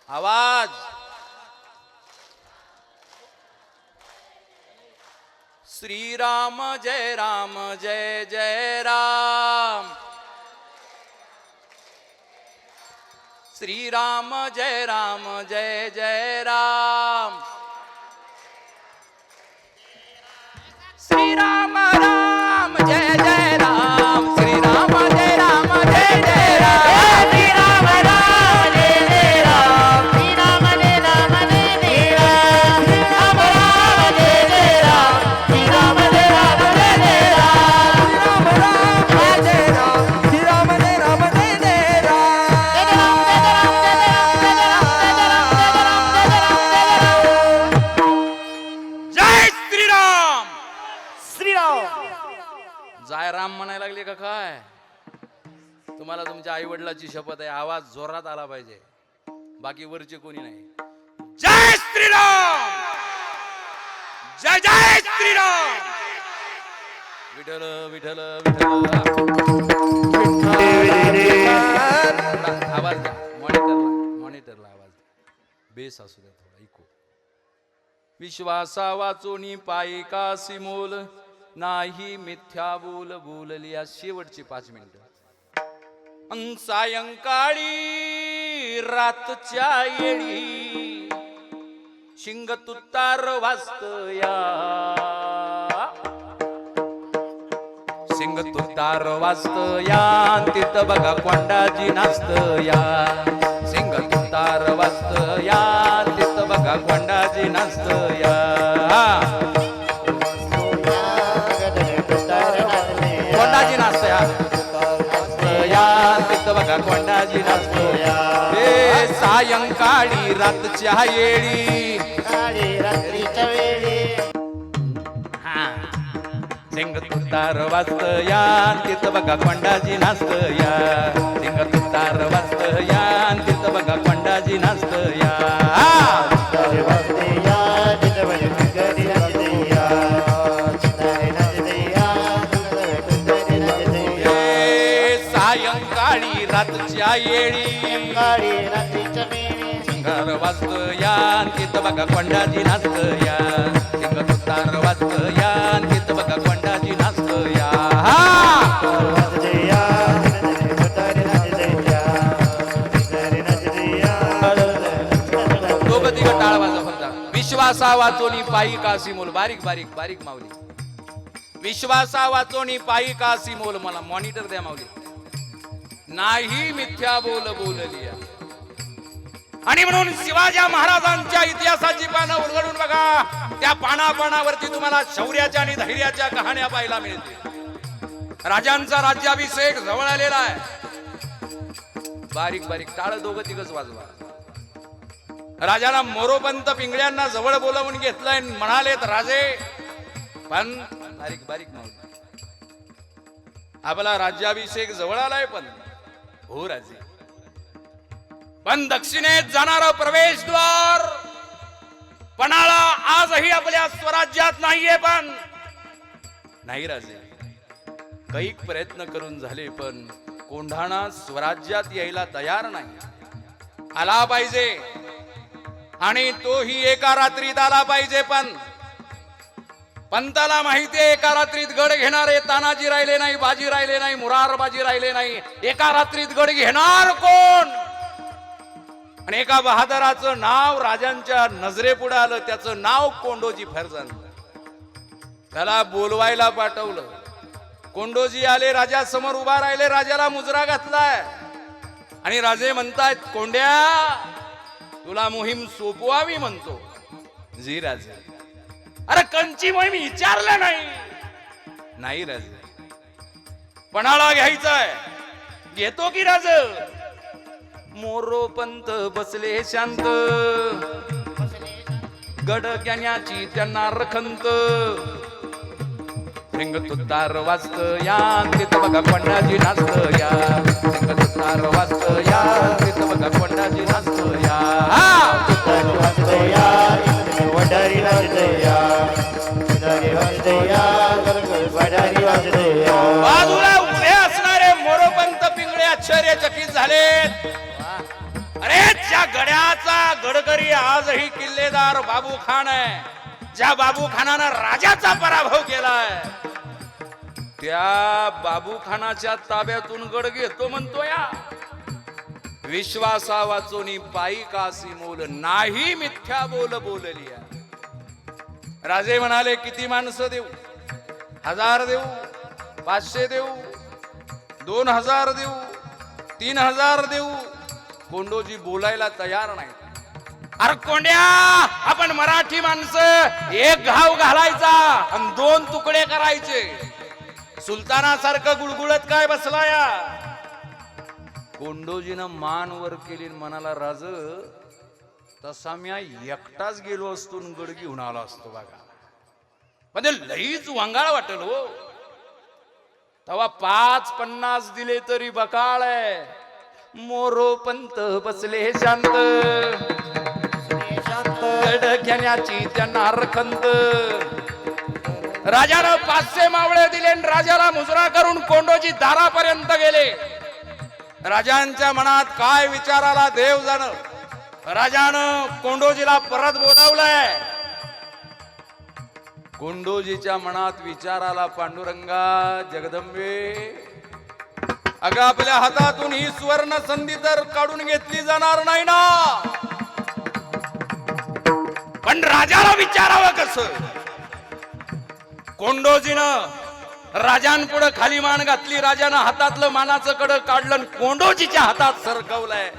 आवाज. श्रीराम जय राम जय जय राम, श्रीराम जय राम जय जय राम, श्रीराम राम जय जय राम, श्रीराम जय राम जय जय राम, श्रीराम राम जय जय राम, श्रीराम जय राम जय जय राम, श्रीराम राम जय जय राम, श्रीराम जय राम जय जय राम, श्रीराम राम जय जय राम, श्रीराम जय राम जय जय राम, जय श्रीराम. श्रीराम जाय राम म्हणायला लागले का काय? तुम्हाला तुमच्या आई वडिलाची शपथ आहे, आवाज जोरात आला पाहिजे, बाकी वरचे कोणी नाही. जय श्रीराम, जय जय श्रीराम. विठ्ठल विठ्ठल विठ्ठल. आवाज द्या मॉनिटरला आवाज द्या, बेस असू द्या थोडा इको. विश्वासा वाचोनी पायी कासी मोल, नाही मिथ्या बोल बोलली. या शेवटची 5 मिनिटं. सायंकाळी रातच्या येळी शिंग तुतार वाजतया, शिंग तुतार वाजतया, तिथं बघा कोंडाजी नाचतया. शिंग तुतार वाजतया, तिथं बघा कोंडाजी नाचतया. कोंडाजी नाचतया, तिथं बघा कोंडाजी नाचतया. हे सायंकाळी रातच्या येळी, रात्रीच्या वेळी सिंग तुतार वाजतया, तिथं बघा कोंडाजी नाचतया. सिंग तुतार वाजतया, तिथं बघा कोंडाजी नाचतया. सायंकाळी रातच्या येळी सिंगार वाजतया, तिथं बघा कोंडाजी नाचतया. सिंग तुतार वाजतया, तिथं बघा कोंडाजी नाचतया. दोघं तिघं टाळ वाजव फक्त. विश्वासा वाचोनी पायी कासी मोल. बारीक बारीक बारीक माऊली. विश्वासा वाचोनी पायी कासी मोल. मला मॉनिटर द्या माऊली. नाही मिथ्या बोल बोलली. आणि म्हणून शिवाजी महाराजांच्या इतिहासाची पानं उलगडून बघा, त्या पानावरती तुम्हाला शौर्याच्या आणि धैर्याच्या कहाण्या पाहायला मिळतील. राजांचा राज्याभिषेक जवळ आलेला आहे. बारीक बारीक टाळ दोघं तिघच वाजवा. राजाला मोरोपंत पिंगळ्यांना जवळ बोलावून घेतलंय, म्हणालेत राजे पण बारीक बारीक माऊली, आपला राज्याभिषेक जवळ आलाय. पण हो राजे, पण दक्षिणेत जाणारं प्रवेशद्वार पणाला आजही आपल्या स्वराज्यात नाहीये. पण नाही राजे, कैक प्रयत्न करून झाले, पण कोंढाणा स्वराज्यात यायला तयार नाही. आला पाहिजे आणि तोही एका रात्रीत आला पाहिजे. पण पंताला माहितीये एका रात्रीत गड घेणारे तानाजी राहिले नाही, बाजी राहिले नाही, मुरारबाजी राहिले नाही. एका रात्रीत गड घेणार कोण? आणि एका बहादराचं नाव राजांच्या नजरेपुढे आलं. त्याचं नाव कोंडोजी फर्जंद. त्याला बोलवायला पाठवलं. कोंडोजी आले, राजा समोर उभा राहिले. राजाला मुजरा घातलाय आणि राजे म्हणतायत, कोंड्या तुला मोहीम सोपवावी म्हणतो. जी राजे. अरे कंची मोहीम विचारलं नाही राजे. पणाला घ्यायचाय. घेतो की राज. मोरोपंत बसले शांत, गड घेण्याची त्यांना रखंत. रिंग तुतार वाजत या, तिथं बघा कोंडाजी नाचत या. रिंग तुतार वाजत या, तिथं बघा कोंडाजी नाचत या. तुतारी वाजते या, वडारी वाजते या, तुतारी वाजते या, वडारी वाजते या. बाजूला उभे असणारे मोरोपंत पिंगळे आश्चर्यचकित झालेत. अरे ज्या गड्याचा गडकरी आजही किल्लेदार बाबू खान आहे, ज्या बाबू खानानं राजाचा पराभव केलाय, त्या बाबू खानाच्या ताब्यातून गड घेतो म्हणतो या. विश्वासा वाचोनी पायी कासी मोल, नाही मिथ्या बोल बोलली. राजे म्हणाले, किती माणसं देऊ? 1000 देऊ, 500 देऊ, 2000 देऊ, 3000 देऊ? कोंडोजी बोलायला तयार नाही. अरे कोंड्या, आपण मराठी माणसं एक घाव घालायचा आणि 2 तुकडे करायचे. सुलतानासारखं गुळगुळत काय बसलाया? कोंडोजीनं मान वर केली, म्हणाला, राज तसा मी एकटाच गेलो असतो गड घेऊन आलो असतो बघा. म्हणजे लईच वांगाळ वाटल हो. तेव्हा 5-50 दिले तरी बकाळ आहे. मोरोपंत बसले शांत, गड घेण्याची त्यांना रखंत. राजानं 500 मावळे दिले आणि राजाला मुजरा करून कोंडोजी दारापर्यंत गेले. राजांच्या मनात काय विचार आला देव जाणं. राजानं कोंडोजीला परत बोलावलंय. कोंडोजीच्या मनात विचार आला, पांडुरंगा जगदंबे, अगं आपल्या हातातून ही सुवर्ण संधी तर काढून घेतली जाणार नाही ना. पण राजाला विचारावं कसं? कोंडोजीनं राजांपुढे खाली मान घातली. राजानं हातातलं मानाचं कड काढलं, कोंडोजीच्या हातात सरकवलंय.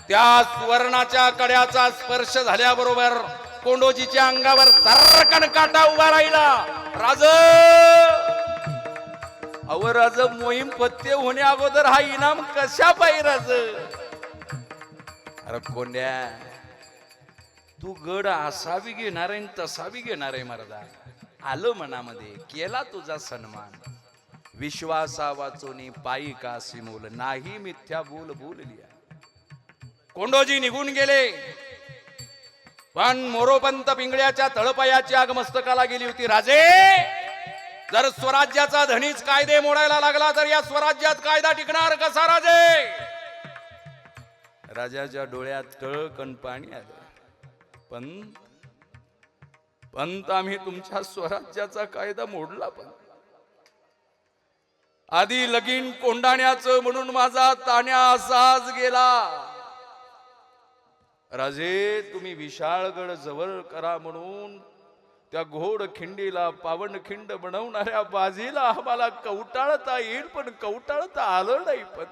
त्या सुवर्णाच्या कड्याचा स्पर्श झाल्याबरोबर कोंडोजीच्या अंगावर सरकन काटा उभा राहिला. राज, अव राज, मोहीम पत्ते होण्या अगोदर हा इनाम कशा पाहिजे राज? अरे कोंड्या, तू गड असा बी घेणार आहे तसा बी घेणार आहे मर्दा. आलं मनामध्ये, केला तुझा सन्मान. विश्वासा वाचोनी पायी कासी मोल, नाही मिथ्या बोल बोलली. कोंडोजी निघून गेले. पण मोरोपंत पिंगळ्याच्या तळपायाची आग मस्तकाला गेली होती. राजे, जर स्वराज्याचा धनीच कायदे मोडायला लागला तर या स्वराज्यात कायदा टिकणार कसा राजे? राजाच्या डोळ्यात टळकन पाणी आलं. पंत, आम्ही तुमच्या स्वराज्याचा कायदा मोडला. पण आधी लगीन कोंडाण्याचं म्हणून माझा ताण्या असाच गेला. राजे, तुम्ही विशाळगड जवळ करा म्हणून त्या घोड खिंडीला पावनखिंड बनवणाऱ्या बाजीला आम्हाला कवटाळता येईल, पण कवटाळता आलं नाही. पण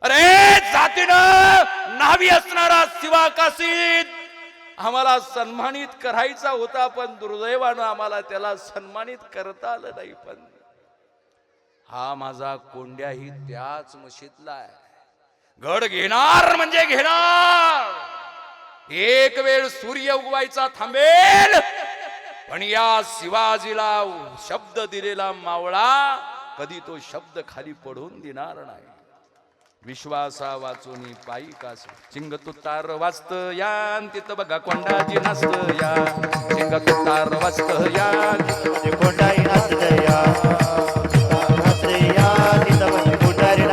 अरे जातीनं नावी असणारा शिवा काशीद आम्हाला सन्मानित करायचा होता, पण दुर्दैवानं आम्हाला त्याला सन्मानित करता आलं नाही. पण हा माझा कोंड्याही त्याच मशीतला आहे. गड घेणार म्हणजे घेणार. एक वेळ सूर्य उगवायचा थांबेल, पण या शिवाजीला शब्द दिलेला मावळा कधी तो शब्द खाली पडून देणार नाही. विश्वासा वाचून पायी कास, चिंग तुतार वाजत या, तिथं बघा कोंडाजी नाचत या. चिंग तुतार वाजत या, कोंडाजी नाचत या, नाचत या, तिथं कोंडाजी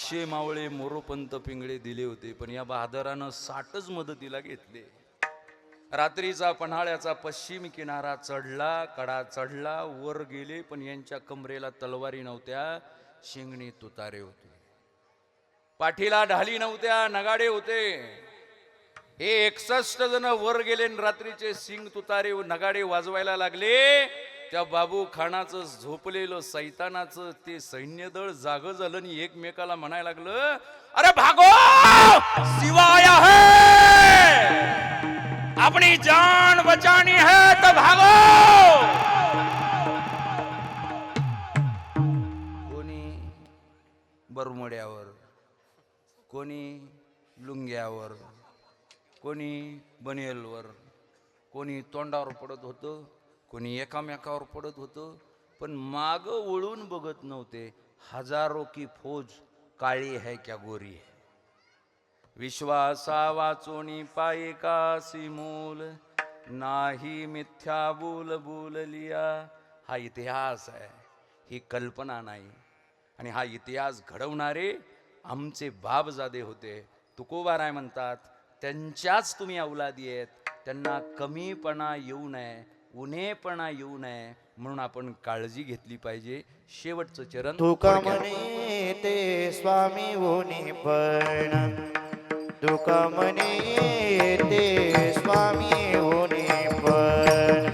500 मावळे मोरोपंत पिंगळे दिले होते, पण या बहादरानं 60च मदतीला घेतले. रात्रीचा पन्हाळ्याचा पश्चिम किनारा चढला, कडा चढला, वर गेले, पण यांच्या कमरेला तलवारी नव्हत्या, शिंगणी तुतारे होते. पाठीला ढाली नव्हत्या, नगाडे होते. हे 61 जण वर गेले, रात्रीचे सिंग तुतारे नगाडे वाजवायला लागले. त्या बाबू खानाचं झोपलेलं सैतानाचं ते सैन्यदळ जाग झालं आणि एकमेकाला म्हणायला लागलं, अरे भागो, शिवाया है, अपनी जान बचानी है तो भागो. कोणी बरमुड्यावर, कोणी लुंग्यावर, कोणी बनेलवर, कोणी तोंडावर पडत होतं, कोणी एकामेकावर पडत होतं, पण माग वळून बघत नव्हते. हजारो की फौज काळी है क्या गोरी है. विश्वासा वाचोनी पाये का सिमूल, नाही मिथ्या बोल बोललिया. हा इतिहास आहे, ही कल्पना नाही. आणि हा इतिहास घडवणारे आमचे बापजादे होते. तुकोबाराय म्हणतात, त्यांच्याच तुम्ही औलादी आहेत, त्यांना कमीपणा येऊ नये, उणेपणा येऊ नये, म्हणून आपण काळजी घेतली पाहिजे. शेवटचं चरण तुका म्हणे ते स्वामी होणे पण, तुका म्हणे ते स्वामी होणे पण,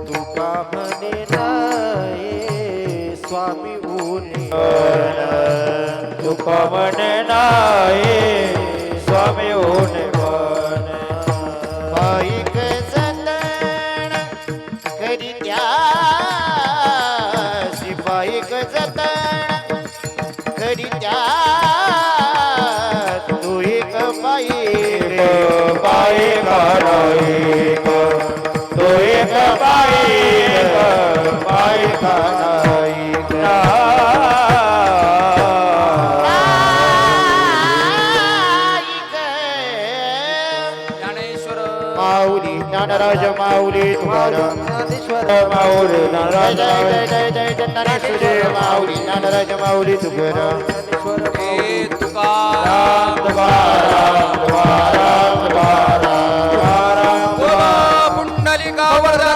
तुका म्हणे नाही स्वामी होणे पण, तुका म्हणे नाही स्वामी होणे पण. पाईक जतन करीत्या, शिपाईक जतन करीत्या, तू एक पाईक पाईक नाईक, तू एक पाईक पाईक नाईक. माऊली ज्ञानराज माऊली तुकाराम माऊली ज्ञानराज जय जय ज्ञानेश्वर माऊली ज्ञानराज माऊली तुकाराम. हे तुकाराम तुकाराम तुकाराम तुकाराम तुकाराम. पुंडलिका वरदा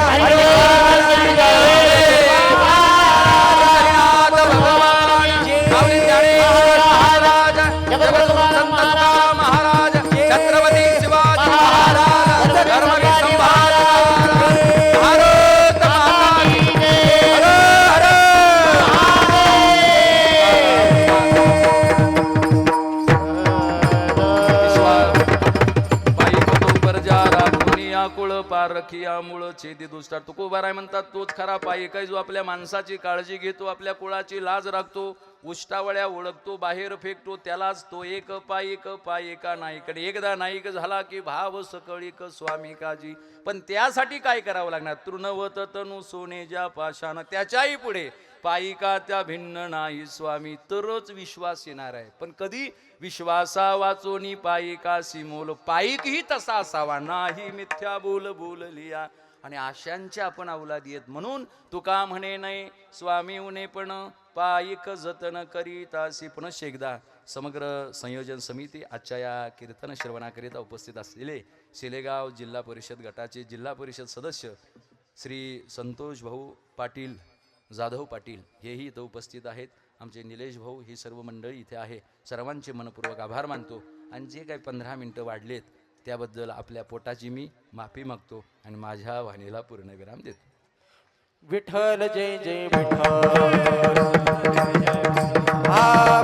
पारखियामुळं छेदी दुष्टार. तुकोबाराय म्हणतात, तोच खरा पायिक आहे जो आपल्या माणसाची काळजी घेतो, आपल्या कुळाची लाज राखतो, उष्टावळ्या ओळखतो, बाहेर फेकतो, त्यालाच तो एक पायिक पायिका नाईकडे. एकदा नाईक झाला की भाव सकळीक स्वामी काजी. पण त्यासाठी काय करावं लागणार? तृणवत तनु सोने ज्या पाशानं, त्याच्याही पुढे पायिका त्या भिन्न नाही स्वामी, तरच विश्वास येणार आहे. पण कधी? विश्वासा वाचोनी पायिका सिमोल. पायिक ही तसा असावा, नाही मिथ्या बोल बोललिया. आणि आशांच्या आपण अवलादी आहेत, म्हणून तुका म्हणे नाही स्वामी उणे पण, पायिक जतन करीतासी. पुनश्च एकदा समग्र संयोजन समिती आजच्या या कीर्तन श्रवणाकरिता उपस्थित असलेले शेलेगाव जिल्हा परिषद गटाचे जिल्हा परिषद सदस्य श्री संतोष भाऊ पाटील, जाधव पाटील हेही इथं उपस्थित आहेत. आमचे निलेश भाऊ, ही सर्व मंडळी इथे आहे. सर्वांचे मनपूर्वक आभार मानतो. आणि जे काही 15 मिनटं वाढलेत त्याबद्दल आपल्या पोटाची मी माफी मागतो आणि माझ्या वाणीला पूर्णविराम देतो. विठ्ठल जय जय विठ्ठल. हा